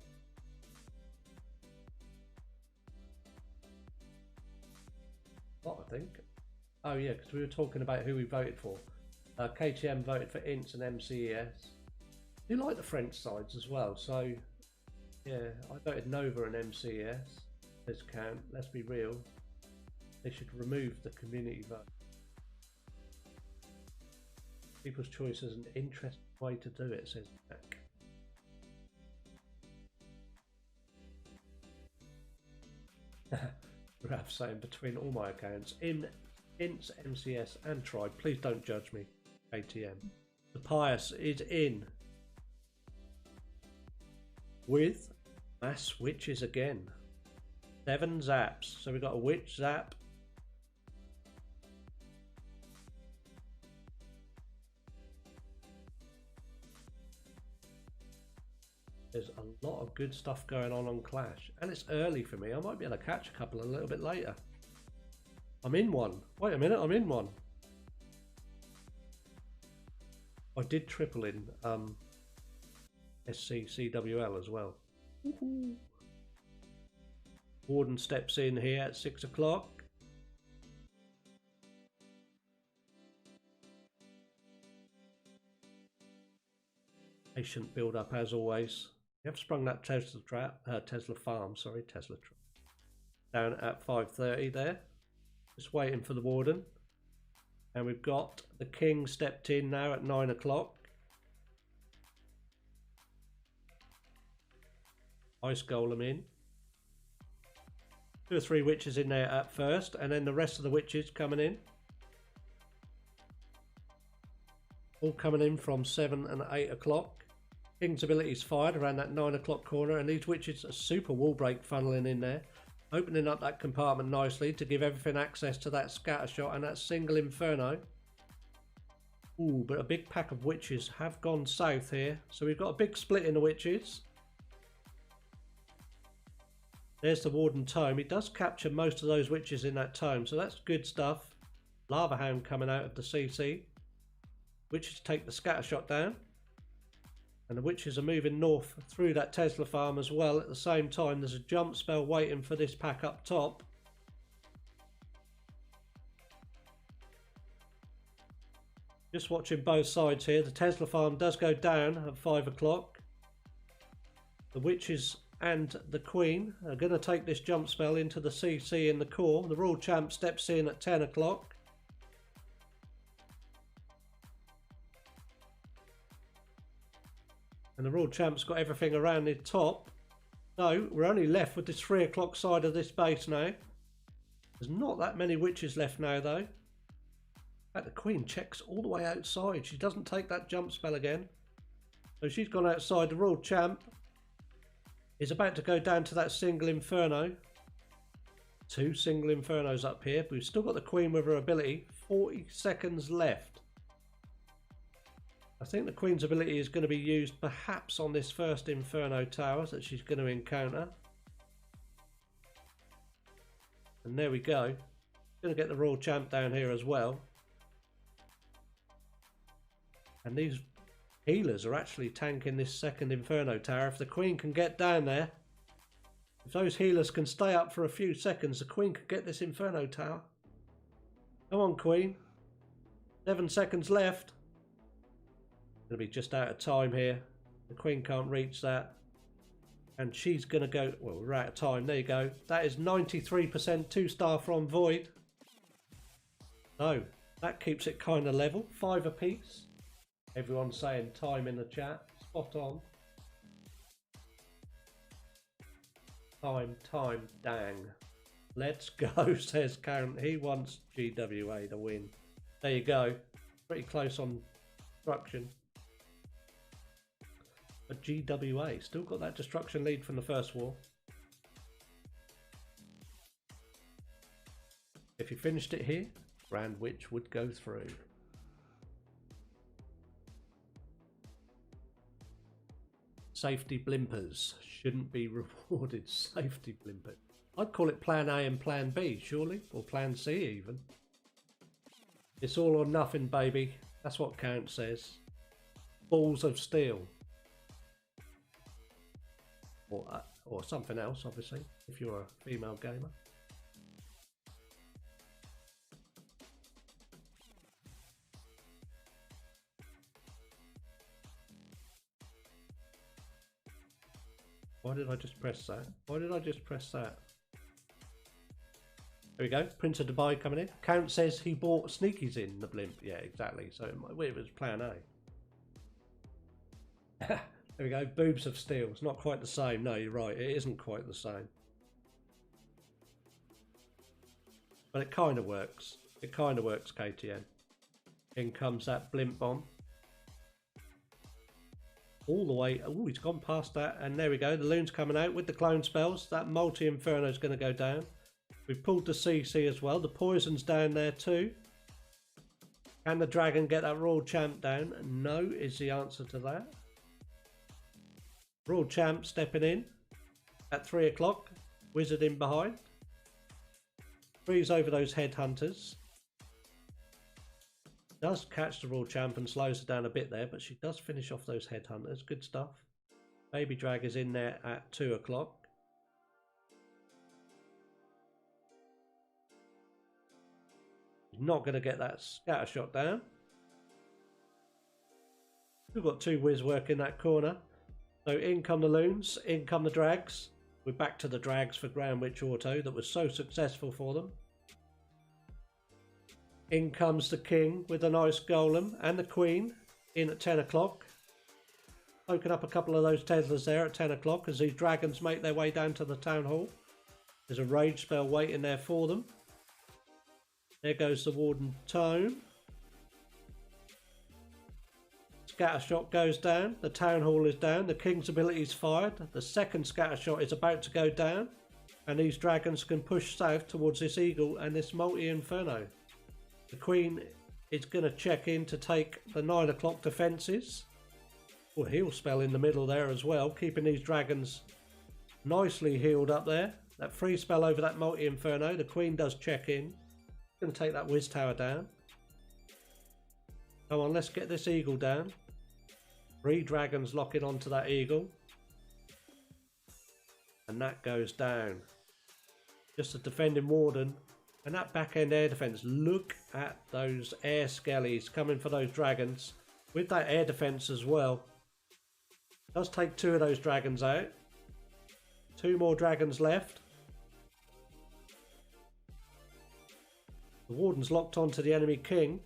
What, I think? Oh yeah, because we were talking about who we voted for. KTM voted for INTS and MCES. I do like the French sides as well, so yeah, I voted Nova and MCES. Let's count, let's be real. They should remove the community vote. People's choice is an interesting way to do it, says Jack. Raf saying between all my accounts, INTS, MCS and Tribe, please don't judge me. KTM. The Pious is in with mass witches again. 7 zaps. So we've got a witch zap. There's a lot of good stuff going on Clash, and it's early for me. I might be able to catch a couple a little bit later. I'm in one. Wait a minute, I'm in one. I did triple in SCCWL as well. Warden steps in here at 6 o'clock. Patient build up as always. We have sprung that Tesla farm, Tesla trap. Down at 5:30 there. Just waiting for the warden. And we've got the king stepped in now at 9 o'clock. Ice golem in. 2 or 3 witches in there at first, and then the rest of the witches coming in. All coming in from 7 and 8 o'clock. King's ability is fired around that 9 o'clock corner, and these witches are super wall break funneling in there. Opening up that compartment nicely to give everything access to that scatter shot and that single inferno. Ooh, but a big pack of witches have gone south here. So we've got a big split in the witches. There's the Warden Tome. He does capture most of those witches in that tome, so that's good stuff. Lava Hound coming out of the CC. Witches take the scatter shot down. And the witches are moving north through that Tesla farm as well. At the same time, there's a jump spell waiting for this pack up top. Just watching both sides here. The Tesla farm does go down at 5 o'clock. The witches and the queen are going to take this jump spell into the CC in the core. The Royal Champ steps in at 10 o'clock. And the Royal Champ's got everything around the top. So we're only left with this 3 o'clock side of this base now. There's not that many witches left now though. In fact, the Queen checks all the way outside. She doesn't take that jump spell again. So she's gone outside. The Royal Champ is about to go down to that single Inferno. 2 single Infernos up here. But we've still got the Queen with her ability. 40 seconds left. I think the Queen's ability is going to be used perhaps on this first Inferno tower that she's going to encounter. And there we go. Going to get the Royal Champ down here as well. And these healers are actually tanking this second Inferno tower. If the Queen can get down there, if those healers can stay up for a few seconds, the Queen could get this Inferno tower. Come on, Queen. 7 seconds left. Going to be just out of time here. The Queen can't reach that. And she's going to go... Well, we're out of time. There you go. That is 93% 2-star from Void. So, that keeps it kind of level. 5 apiece. Everyone's saying time in the chat. Spot on. Time, dang. Let's go, says Count. He wants GWA to win. There you go. Pretty close on destruction. But GWA still got that destruction lead from the first war. If you finished it here, Grand Witch would go through. Safety blimpers shouldn't be rewarded. Safety blimpers. I'd call it Plan A and Plan B, surely, or Plan C even. It's all or nothing, baby. That's what Count says. Balls of steel. Or something else, obviously, if you're a female gamer. Why did I just press that? Why did I just press that? There we go. Prince of Dubai coming in. Count says he bought sneakies in the blimp. Yeah, exactly. So it was Plan A. There we go. Boobs of steel. It's not quite the same. No, you're right. It isn't quite the same. But it kind of works. It kind of works, KTN. In comes that blimp bomb. All the way. Oh, he's gone past that. And there we go. The loon's coming out with the clone spells. That multi-inferno is going to go down. We've pulled the CC as well. The poison's down there too. Can the dragon get that Royal Champ down? No is the answer to that. Royal Champ stepping in at 3 o'clock. Wizard in behind. Freeze over those headhunters. Does catch the Royal Champ and slows her down a bit there, but she does finish off those headhunters. Good stuff. Baby Drag is in there at 2 o'clock. Not going to get that scatter shot down. We've got 2 whiz work in that corner. So in come the loons, in come the drags. We're back to the drags for GrandWitchAuto that was so successful for them. In comes the king with a nice golem and the queen in at 10 o'clock. Open up a couple of those Teslas there at 10 o'clock as these dragons make their way down to the town hall. There's a rage spell waiting there for them. There goes the Warden Tome. Scatter shot goes down. The town hall is down. The king's ability is fired. The second scatter shot is about to go down. And these dragons can push south towards this eagle and this multi-inferno. The queen is going to check in to take the 9 o'clock defences. Well, heal spell in the middle there as well. Keeping these dragons nicely healed up there. That free spell over that multi-inferno. The queen does check in. Going to take that whiz tower down. Come on, let's get this eagle down. 3 dragons locking onto that eagle. And that goes down. Just a defending warden. And that back end air defense. Look at those air skellies coming for those dragons. With that air defense as well. Does take 2 of those dragons out. 2 more dragons left. The warden's locked onto the enemy king.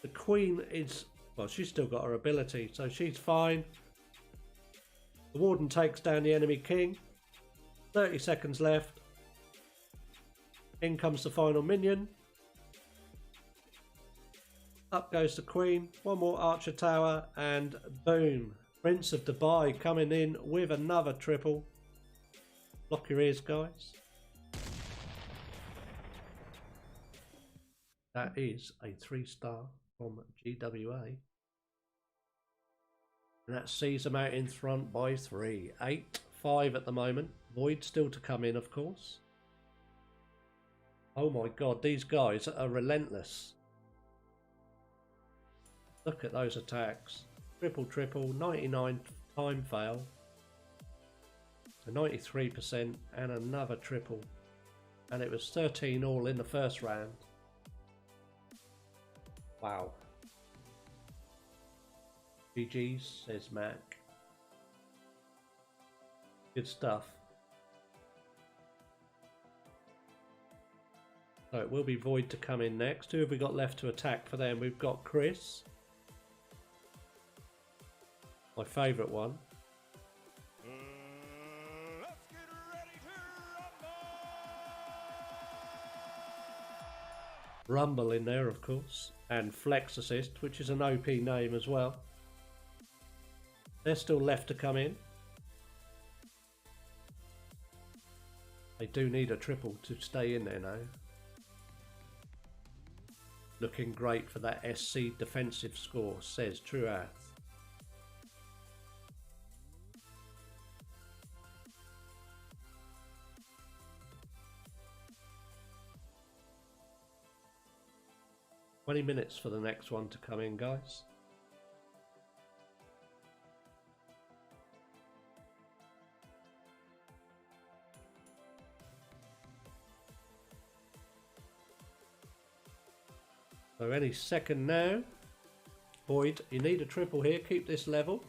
The queen is, well, she's still got her ability, so she's fine. The Warden takes down the enemy king. 30 seconds left. In comes the final minion. Up goes the Queen. One more Archer Tower and boom. Prince of Dubai coming in with another triple. Lock your ears, guys. That is a 3-star from GWA. And that sees them out in front by 3. 8-5 at the moment. Void still to come in, of course. Oh my god, these guys are relentless. Look at those attacks. Triple, triple, 99 time fail. A 93% and another triple. And it was 13 all in the first round. Wow. GG's, says Mac. Good stuff. So it will be Void to come in next. Who have we got left to attack for them? We've got Chris. My favourite one. Let's get ready to rumble! Rumble in there, of course. And Flex Assist, which is an OP name as well. They're still left to come in. They do need a triple to stay in there now. Looking great for that SC defensive score, says Truath. Minutes for the next one to come in, guys. So any second now. Void, you need a triple here. Keep this level.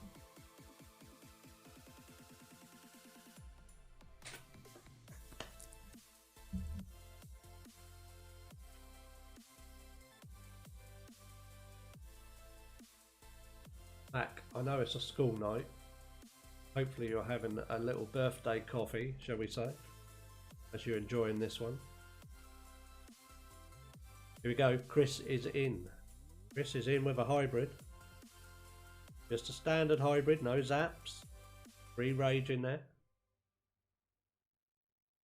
Back. I know it's a school night. Hopefully you're having a little birthday coffee, shall we say, as you're enjoying this one. Here we go. Chris is in. Chris is in with a hybrid. Just a standard hybrid, no zaps. Free rage in there.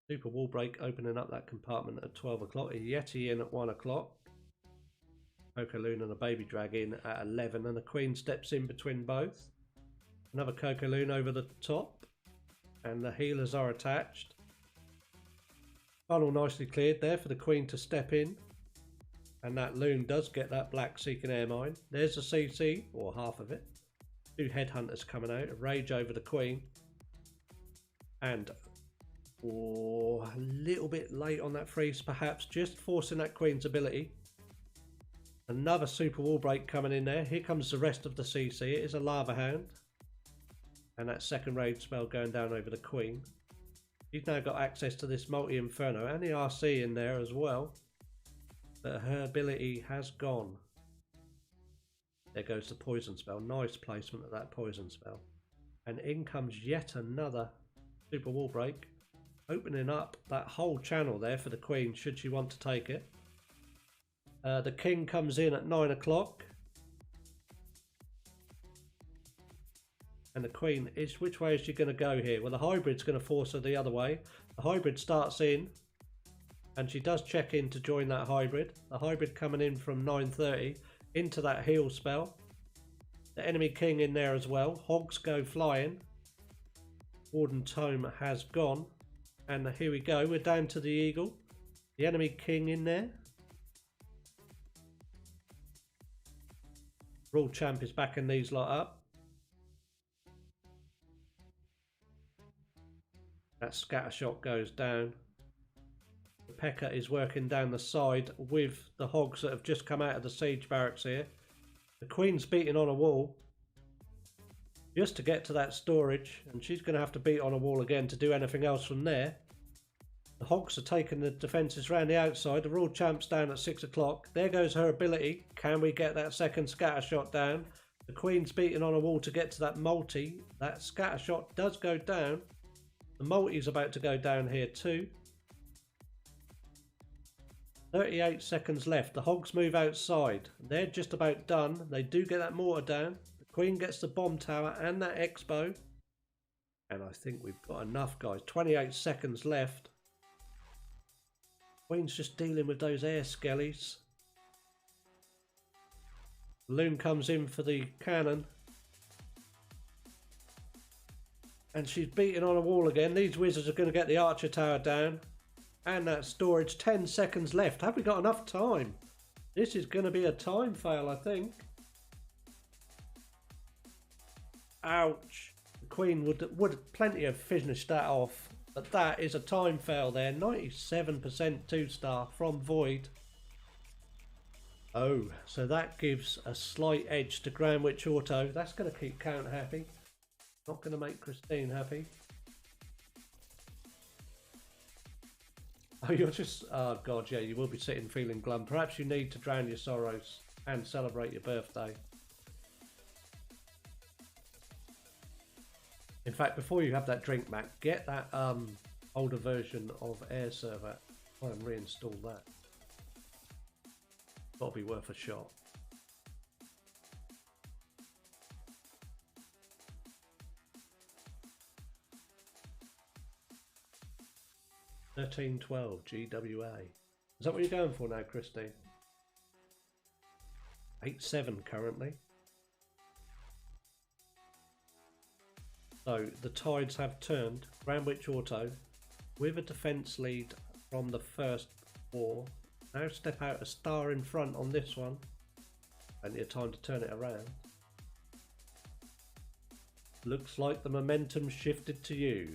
Super wall break opening up that compartment at 12 o'clock. A Yeti in at 1 o'clock. Coco-Loon and a Baby Drag in at 11, and the Queen steps in between both. Another Coco-Loon over the top, and the healers are attached. Funnel nicely cleared there for the Queen to step in, and that Loon does get that black Seeking Air Mine. There's the CC, or half of it. 2 Headhunters coming out, a Rage over the Queen, and a little bit late on that freeze, perhaps just forcing that Queen's ability. Another super wall break coming in there. Here comes the rest of the CC. It is a Lava Hound. And that second rage spell going down over the Queen. She's now got access to this multi-inferno and the RC in there as well. But her ability has gone. There goes the poison spell. Nice placement of that poison spell. And in comes yet another super wall break. Opening up that whole channel there for the Queen should she want to take it. The King comes in at 9 o'clock. And the Queen is, which way is she going to go here? Well, the hybrid's going to force her the other way. The hybrid starts in. And she does check in to join that hybrid. The hybrid coming in from 9:30 into that heal spell. The enemy King in there as well. Hogs go flying. Warden Tome has gone. And here we go. We're down to the Eagle. The enemy King in there. Rule Champ is backing these lot up. That scatter shot goes down. The P.E.K.K.A is working down the side with the Hogs that have just come out of the siege barracks here. The Queen's beating on a wall just to get to that storage, and she's going to have to beat on a wall again to do anything else from there. The Hogs are taking the defences around the outside. The Rule Champ's down at 6 o'clock. There goes her ability. Can we get that second scatter shot down? The Queen's beating on a wall to get to that multi. That scatter shot does go down. The multi's about to go down here too. 38 seconds left. The Hogs move outside. They're just about done. They do get that mortar down. The Queen gets the bomb tower and that Expo. And I think we've got enough, guys. 28 seconds left. Queen's just dealing with those air skellies. Loon comes in for the cannon. And she's beating on a wall again. These wizards are going to get the archer tower down. And that storage. 10 seconds left. Have we got enough time? This is going to be a time fail, I think. Ouch. The Queen would plenty have finished that off. But that is a time fail there. 97% 2-star from Void. Oh, so that gives a slight edge to GrandWitchAuto. That's going to keep Count happy. Not going to make Christine happy. Oh, you're just... Oh, God, yeah, you will be sitting feeling glum. Perhaps you need to drown your sorrows and celebrate your birthday. In fact, before you have that drink, Mac, get that older version of Air Server. Try and reinstall that. That'll be worth a shot. $13.12 GWA. Is that what you're going for now, Christine? 8.7 currently. So the tides have turned. GrandWitchAuto with a defense lead from the first war. Now step out a star in front on this one. Plenty of time to turn it around. Looks like the momentum shifted to you.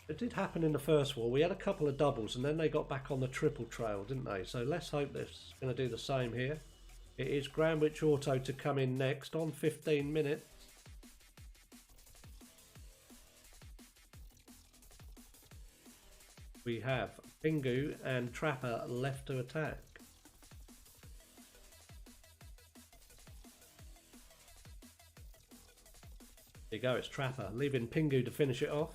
It did happen in the first war. We had a couple of doubles and then they got back on the triple trail, didn't they? So let's hope this is going to do the same here. It is GrandWitchAuto to come in next on 15 minutes. We have Pingu and Trapper left to attack. There you go, it's Trapper, leaving Pingu to finish it off.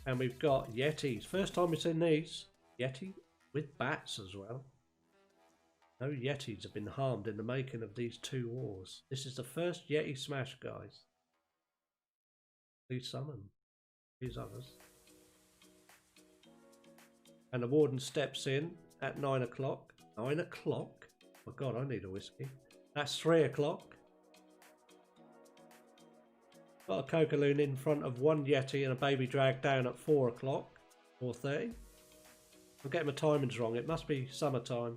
And we've got Yetis. First time we've seen these. Yeti with bats as well. No Yetis have been harmed in the making of these two wars. This is the first Yeti smash, guys. Please summon these others. And the Warden steps in at 9 o'clock. 9 o'clock? Oh God, I need a whiskey. That's 3 o'clock. Got a Kokoloon in front of one Yeti and a baby drag down at 4 o'clock. 4:30. I'm getting my timings wrong. It must be summertime.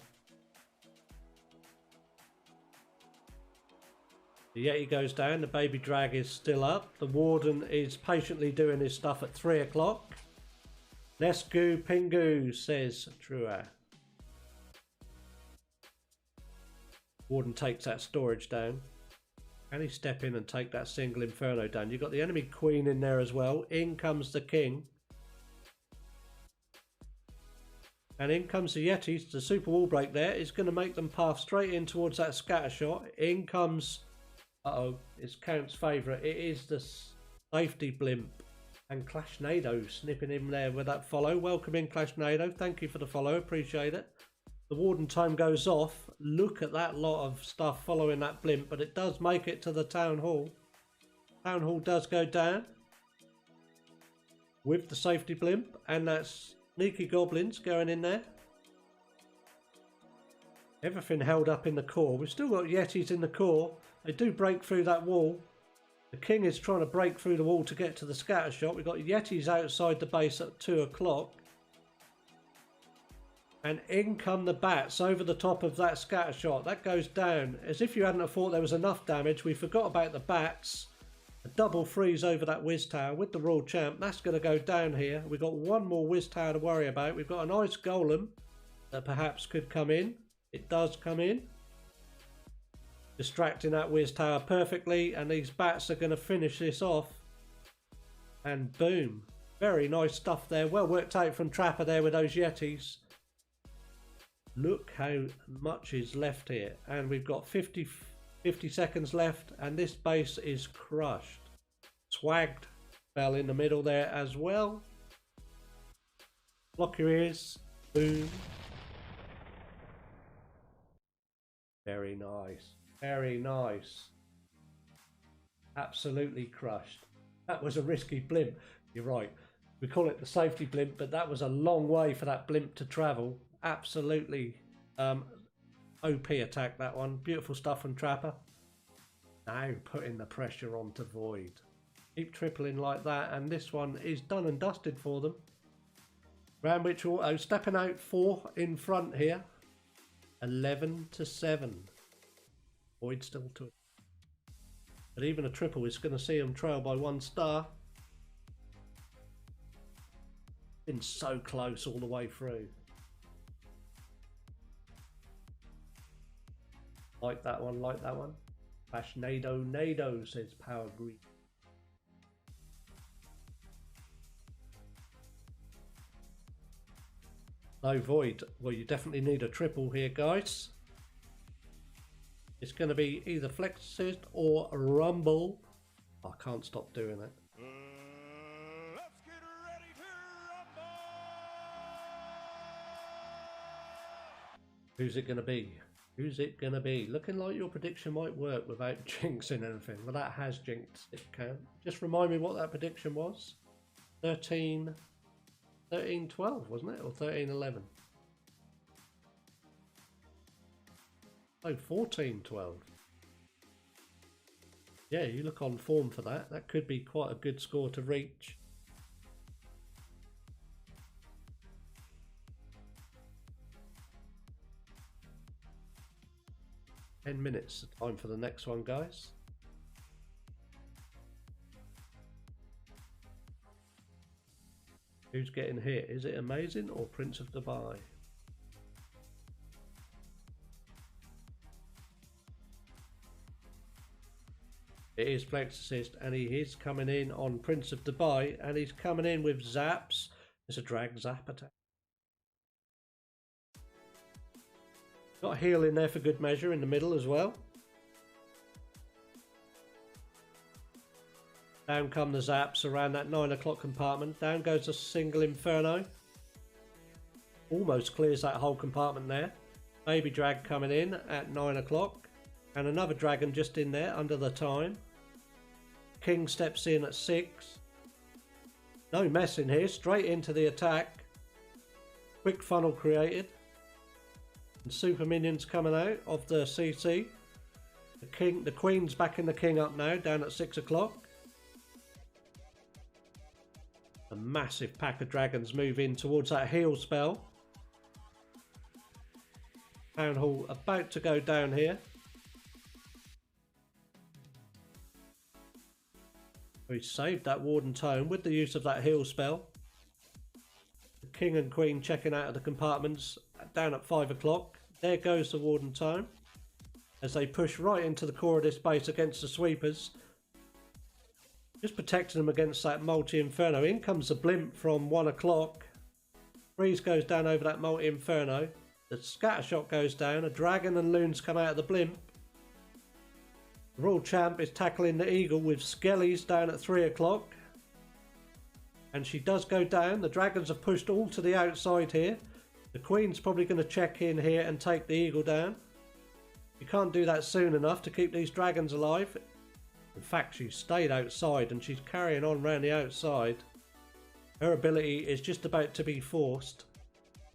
The Yeti goes down. The baby drag is still up. The Warden is patiently doing his stuff at 3 o'clock. Let's go Pingu, says Trua. Warden takes that storage down. Can he step in and take that single Inferno down? You've got the enemy Queen in there as well. In comes the King. And in comes the Yetis. The super wall break there is going to make them path straight in towards that scatter shot. In comes... Uh-oh, it's Count's favourite. It is the safety blimp. And Clashnado snipping in there with that follow. Welcome in, Clashnado. Thank you for the follow. Appreciate it. The Warden time goes off. Look at that lot of stuff following that blimp. But it does make it to the Town Hall. Town Hall does go down. With the safety blimp. And that's sneaky goblins going in there. Everything held up in the core. We've still got Yetis in the core. They do break through that wall. The King is trying to break through the wall to get to the scatter shot. We've got Yetis outside the base at 2 o'clock. And in come the bats over the top of that scatter shot. That goes down. As if you hadn't thought there was enough damage. We forgot about the bats. A double freeze over that Wiz Tower with the Royal Champ. That's going to go down here. We've got one more Wiz Tower to worry about. We've got an Ice Golem that perhaps could come in. It does come in. Distracting that Wiz Tower perfectly. And these bats are going to finish this off. And boom. Very nice stuff there. Well worked out from Trapper there with those Yetis. Look how much is left here. And we've got 50 seconds left, and this base is crushed. Swagged fell in the middle there as well. Block your ears. Boom. Very nice. Very nice. Absolutely crushed. That was a risky blimp. You're right. We call it the safety blimp, but that was a long way for that blimp to travel. Absolutely OP attack, that one. Beautiful stuff from Trapper. Now putting the pressure on to Void. Keep tripling like that, and this one is done and dusted for them. GrandWitchAuto stepping out 4 in front here. 11-7. Void still to it. But even a triple is going to see them trail by 1 star. Been so close all the way through. Like that one, like that one. Bash Nado, says Power Green. No Void. Well, you definitely need a triple here, guys. It's going to be either Flex Assist or Rumble. I can't stop doing it. Let's get ready to rumble! Who's it going to be? Who's it going to be? Looking like your prediction might work without jinxing anything. Well, that has jinxed it, can. Just remind me what that prediction was. 13-12, wasn't it? Or 13-11? Oh, 14-12. Yeah, you look on form for that. That could be quite a good score to reach. Minutes time for the next one, guys. Who's getting hit? Is it Amazing or Prince of Dubai? It is Flex Assist, and he is coming in on Prince of Dubai, and he's coming in with zaps. It's a drag zap attack. Got a heal in there for good measure in the middle as well. Down come the zaps around that 9 o'clock compartment. Down goes a single Inferno. Almost clears that whole compartment there. Baby drag coming in at 9 o'clock. And another dragon just in there under the time. King steps in at 6. No mess in here. Straight into the attack. Quick funnel created. And super minions coming out of the CC. The Queen's backing the King up now, down at 6 o'clock. A massive pack of dragons move in towards that heal spell. Town Hall about to go down here. We saved that Warden Tome with the use of that heal spell. The King and Queen checking out of the compartments down at 5 o'clock. There goes the Warden Tome as they push right into the core of this base against the sweepers. Just protecting them against that multi-inferno. In comes the blimp from 1 o'clock. Freeze goes down over that multi-inferno. The scatter shot goes down. A dragon and loons come out of the blimp. The Royal Champ is tackling the eagle with skellies down at 3 o'clock. And she does go down. The dragons have pushed all to the outside here. The Queen's probably going to check in here and take the eagle down. You can't do that soon enough to keep these dragons alive. In fact, she's stayed outside and she's carrying on round the outside. Her ability is just about to be forced.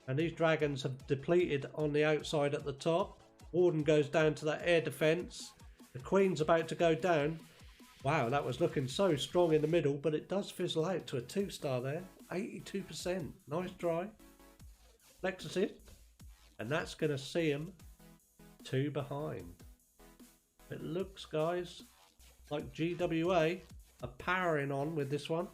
And these dragons have depleted on the outside at the top. Warden goes down to that air defence. The Queen's about to go down. Wow, that was looking so strong in the middle, but it does fizzle out to a 2-star there. 82%. Nice try. Flex Assist. And that's going to see him 2 behind. It looks, guys, like GWA are powering on with this one.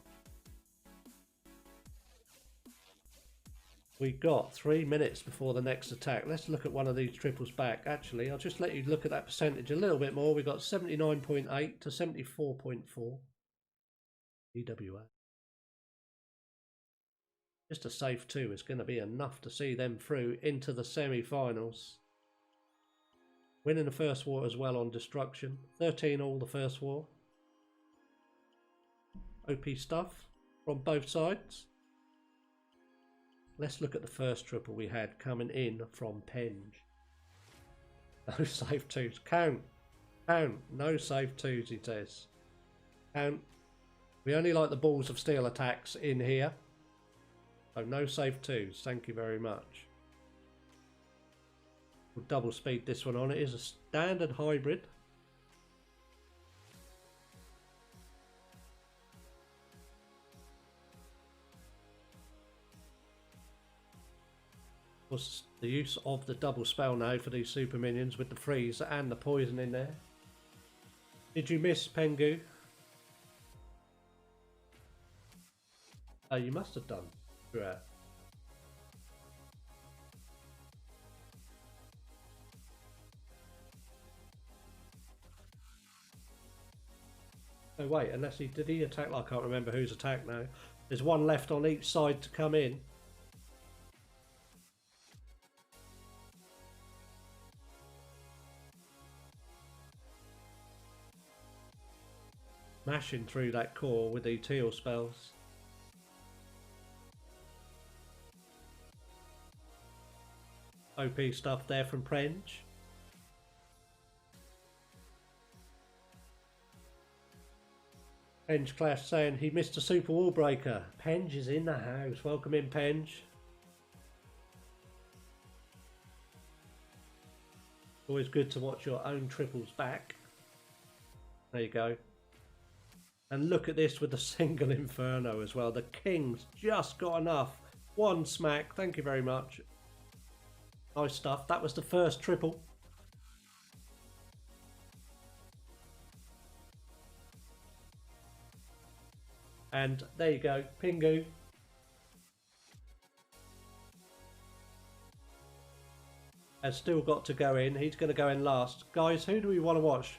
We got 3 minutes before the next attack. Let's look at one of these triples back. Actually, I'll just let you look at that percentage a little bit more. We got 79.8 to 74.4. GWA. Just a safe 2 is going to be enough to see them through into the semi-finals. Winning the first war as well on destruction. 13 all the first war. OP stuff from both sides. Let's look at the first triple we had coming in from Penge. No safe 2s. Count. Count. No safe 2s, he says. Count. We only like the balls of steel attacks in here. So no safe 2s. Thank you very much. We'll double speed this one on. It is a standard hybrid. Was the use of the double spell now for these super minions with the freeze and the poison in there. Did you miss Pengu? Oh, you must have done. Yeah. Oh wait, unless did he attack? I can't remember who's attacked now. There's one left on each side to come in. Mashing through that core with the teal spells. OP stuff there from Penge. Penge Clash saying he missed a super wall breaker. Penge is in the house. Welcome in, Penge. Always good to watch your own triples back. There you go. And look at this with the single Inferno as well. The King's just got enough. One smack. Thank you very much. Nice stuff. That was the first triple. And there you go. Pingu. Has still got to go in. He's going to go in last. Guys, who do we want to watch?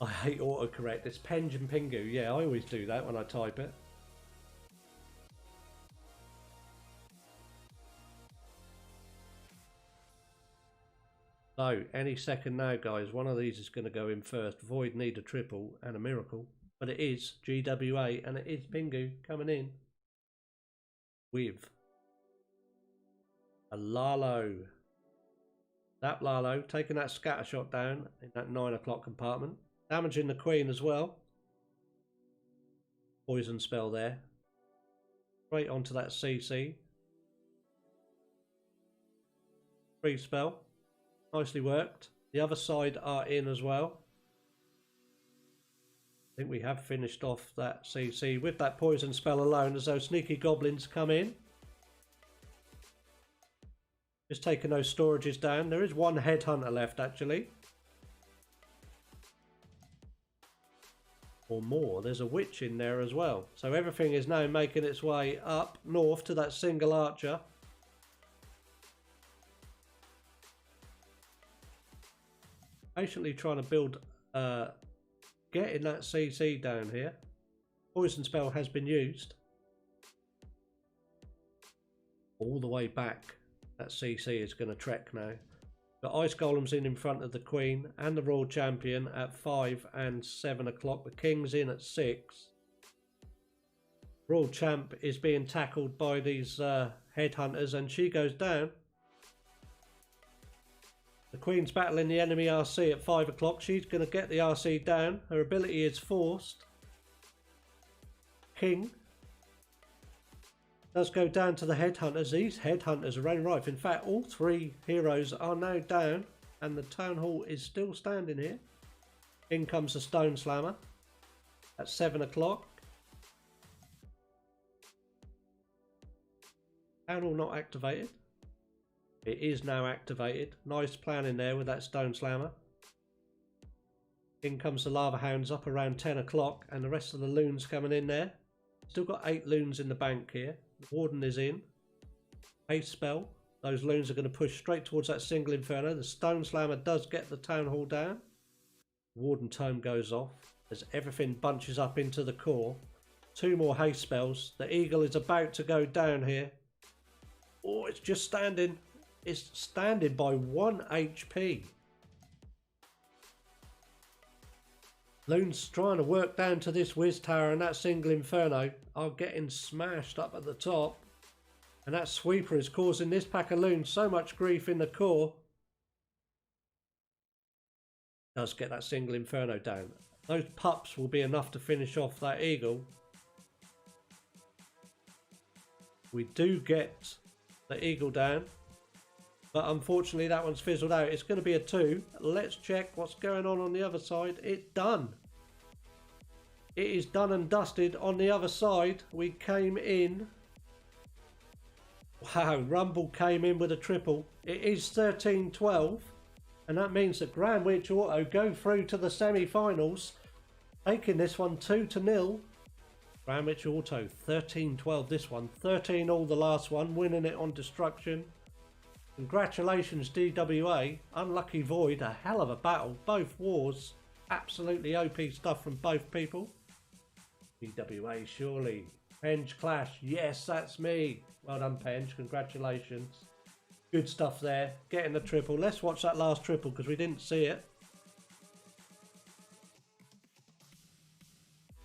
I hate autocorrect. It's Penge and Pingu. Yeah, I always do that when I type it. So, any second now, guys. One of these is going to go in first. Void need a triple and a miracle. But it is GWA and it is Pingu coming in with a Lalo. That Lalo taking that scatter shot down in that 9 o'clock compartment. Damaging the Queen as well. Poison spell there. Straight onto that CC. Free spell. Nicely worked. The other side are in as well. I think we have finished off that CC with that poison spell alone as those sneaky goblins come in. Just taking those storages down. There is one headhunter left actually. Or more. There's a witch in there as well. So everything is now making its way up north to that single archer. Patiently trying to build, getting that CC down here. Poison spell has been used. All the way back. That CC is going to trek now. The Ice Golem's in front of the Queen and the Royal Champion at 5 and 7 o'clock. The King's in at 6. Royal Champ is being tackled by these headhunters and she goes down. The Queen's battling the enemy RC at 5 o'clock. She's going to get the RC down. Her ability is forced. King does go down to the headhunters. These headhunters are running rife. In fact, all 3 heroes are now down and the Town Hall is still standing here. In comes the Stone Slammer at 7 o'clock. Town Hall not activated. It is now activated. Nice plan in there with that Stone Slammer. In comes the Lava Hounds up around 10 o'clock and the rest of the loons coming in there. Still got 8 loons in the bank here. The Warden is in. Haste spell. Those loons are going to push straight towards that single Inferno. The Stone Slammer does get the Town Hall down. Warden Tome goes off as everything bunches up into the core. 2 more haste spells. The eagle is about to go down here. Oh, it's just standing. It's standing by 1 HP. Loon's trying to work down to this whiz tower, and that single inferno are getting smashed up at the top. And that sweeper is causing this pack of loons so much grief in the core. Does get that single inferno down. Those pups will be enough to finish off that eagle. We do get the eagle down, but unfortunately that one's fizzled out. It's going to be a 2. Let's check what's going on the other side. It's done. It is done and dusted on the other side. We came in. Wow, Rumble came in with a triple. It is 13-12, and that means that GrandWitchAuto go through to the semi-finals, taking this one 2-0. GrandWitchAuto 13-12 this one, 13-all the last one, winning it on destruction. Congratulations DWA, Unlucky Void, a hell of a battle, both wars, absolutely OP stuff from both people. DWA surely. Penge Clash, yes that's me. Well done Penge, congratulations. Good stuff there, getting the triple. Let's watch that last triple because we didn't see it.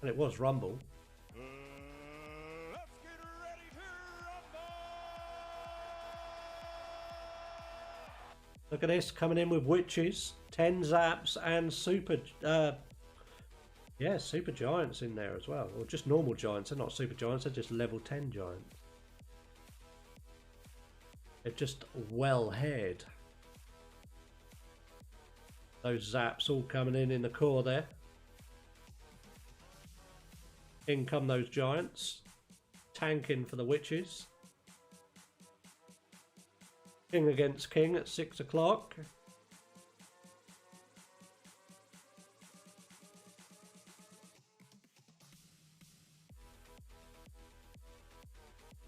And it was Rumble. Let's get ready to rumble! Look at this, coming in with witches, 10 zaps and super super giants in there as well, or just normal giants. They're not super giants, they're just level 10 giants. They're just well haired. Those zaps all coming in the core there. In come those giants, tanking for the witches. King against king at 6 o'clock.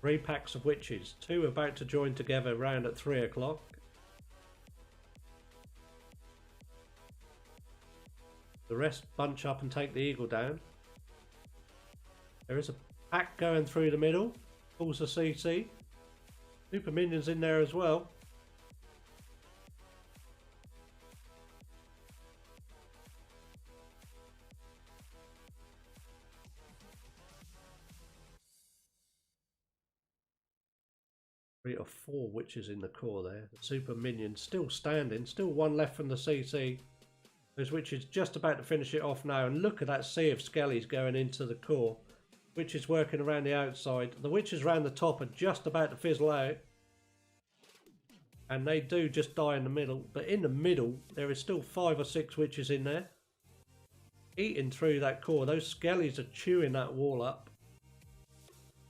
Three packs of witches, 2 about to join together round at 3 o'clock. The rest bunch up and take the eagle down. There is a pack going through the middle, pulls the CC. Super minions in there as well. Three or 4 witches in the core there. The super minions still standing, still 1 left from the CC. Those witches just about to finish it off now, and look at that sea of skellies going into the core. Witches working around the outside. The witches around the top are just about to fizzle out. And they do just die in the middle. But in the middle, there is still 5 or 6 witches in there. Eating through that core. Those skellies are chewing that wall up.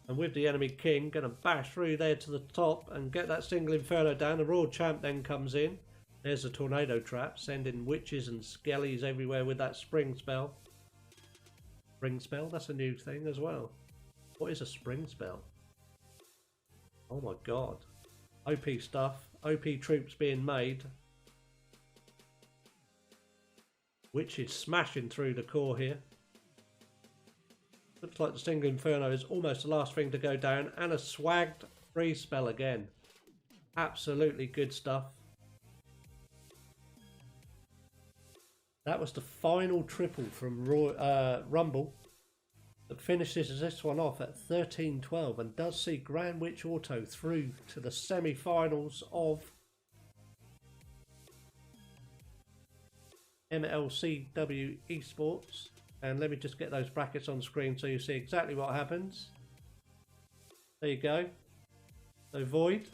And with the enemy king, going to bash through there to the top and get that single inferno down. The Royal Champ then comes in. There's a tornado trap, sending witches and skellies everywhere with that spring spell. Spring spell? That's a new thing as well. What is a spring spell? Oh my god. OP stuff. OP troops being made. Witches smashing through the core here. Looks like the single inferno is almost the last thing to go down. And a swagged free spell again. Absolutely good stuff. That was the final triple from Rumble that finishes this one off at 13-12 and does see GrandWitchAuto through to the semi-finals of MLCW Esports. And let me just get those brackets on screen so you see exactly what happens. There you go. So Void,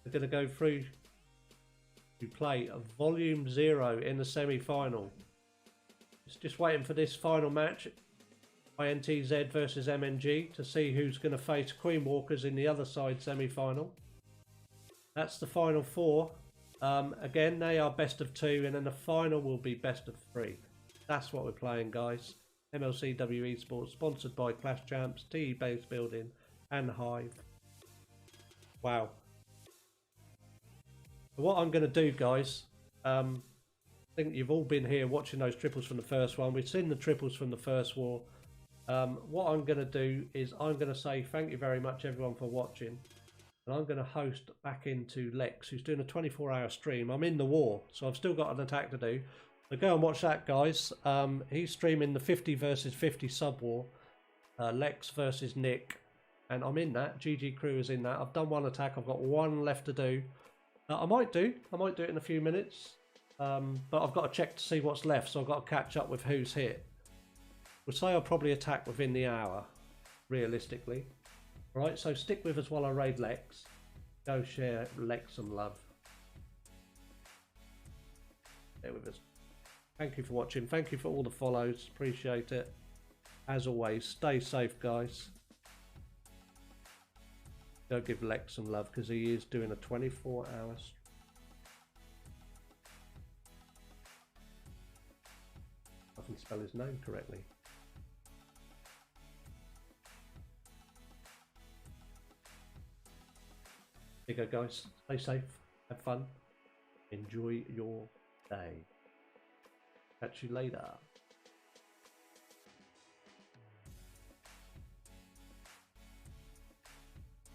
we're going to go through to play a Volume 0 in the semi-final. Just waiting for this final match, INTZ versus MNG, to see who's going to face Queen Walkers in the other side semi-final. That's the final 4. Again, they are best of 2, and then the final will be best of 3. That's what we're playing, guys. MLCW Esports, sponsored by Clash Champs, TE Base Building, and Hive. Wow. What I'm going to do, guys, I think you've all been here watching those triples from the first one. We've seen the triples from the first war. What I'm going to do is I'm going to say thank you very much everyone for watching, and I'm going to host back into Lex, who's doing a 24-hour stream. I'm in the war, so I've still got an attack to do. So go and watch that, guys. He's streaming the 50 versus 50 sub war, Lex versus Nick, and I'm in that. GG Crew is in that. I've done one attack. I've got one left to do. I might do it in a few minutes, but I've got to check to see what's left. So I've got to catch up with who's hit. We'll say I'll probably attack within the hour, realistically. Right, so stick with us while I raid Lex. Go share Lex some love. Stay with us. Thank you for watching. Thank you for all the follows. Appreciate it. As always, stay safe, guys. Go give Lex some love because he is doing a 24 hours. I can spell his name correctly. There you go, guys. Stay safe. Have fun. Enjoy your day. Catch you later.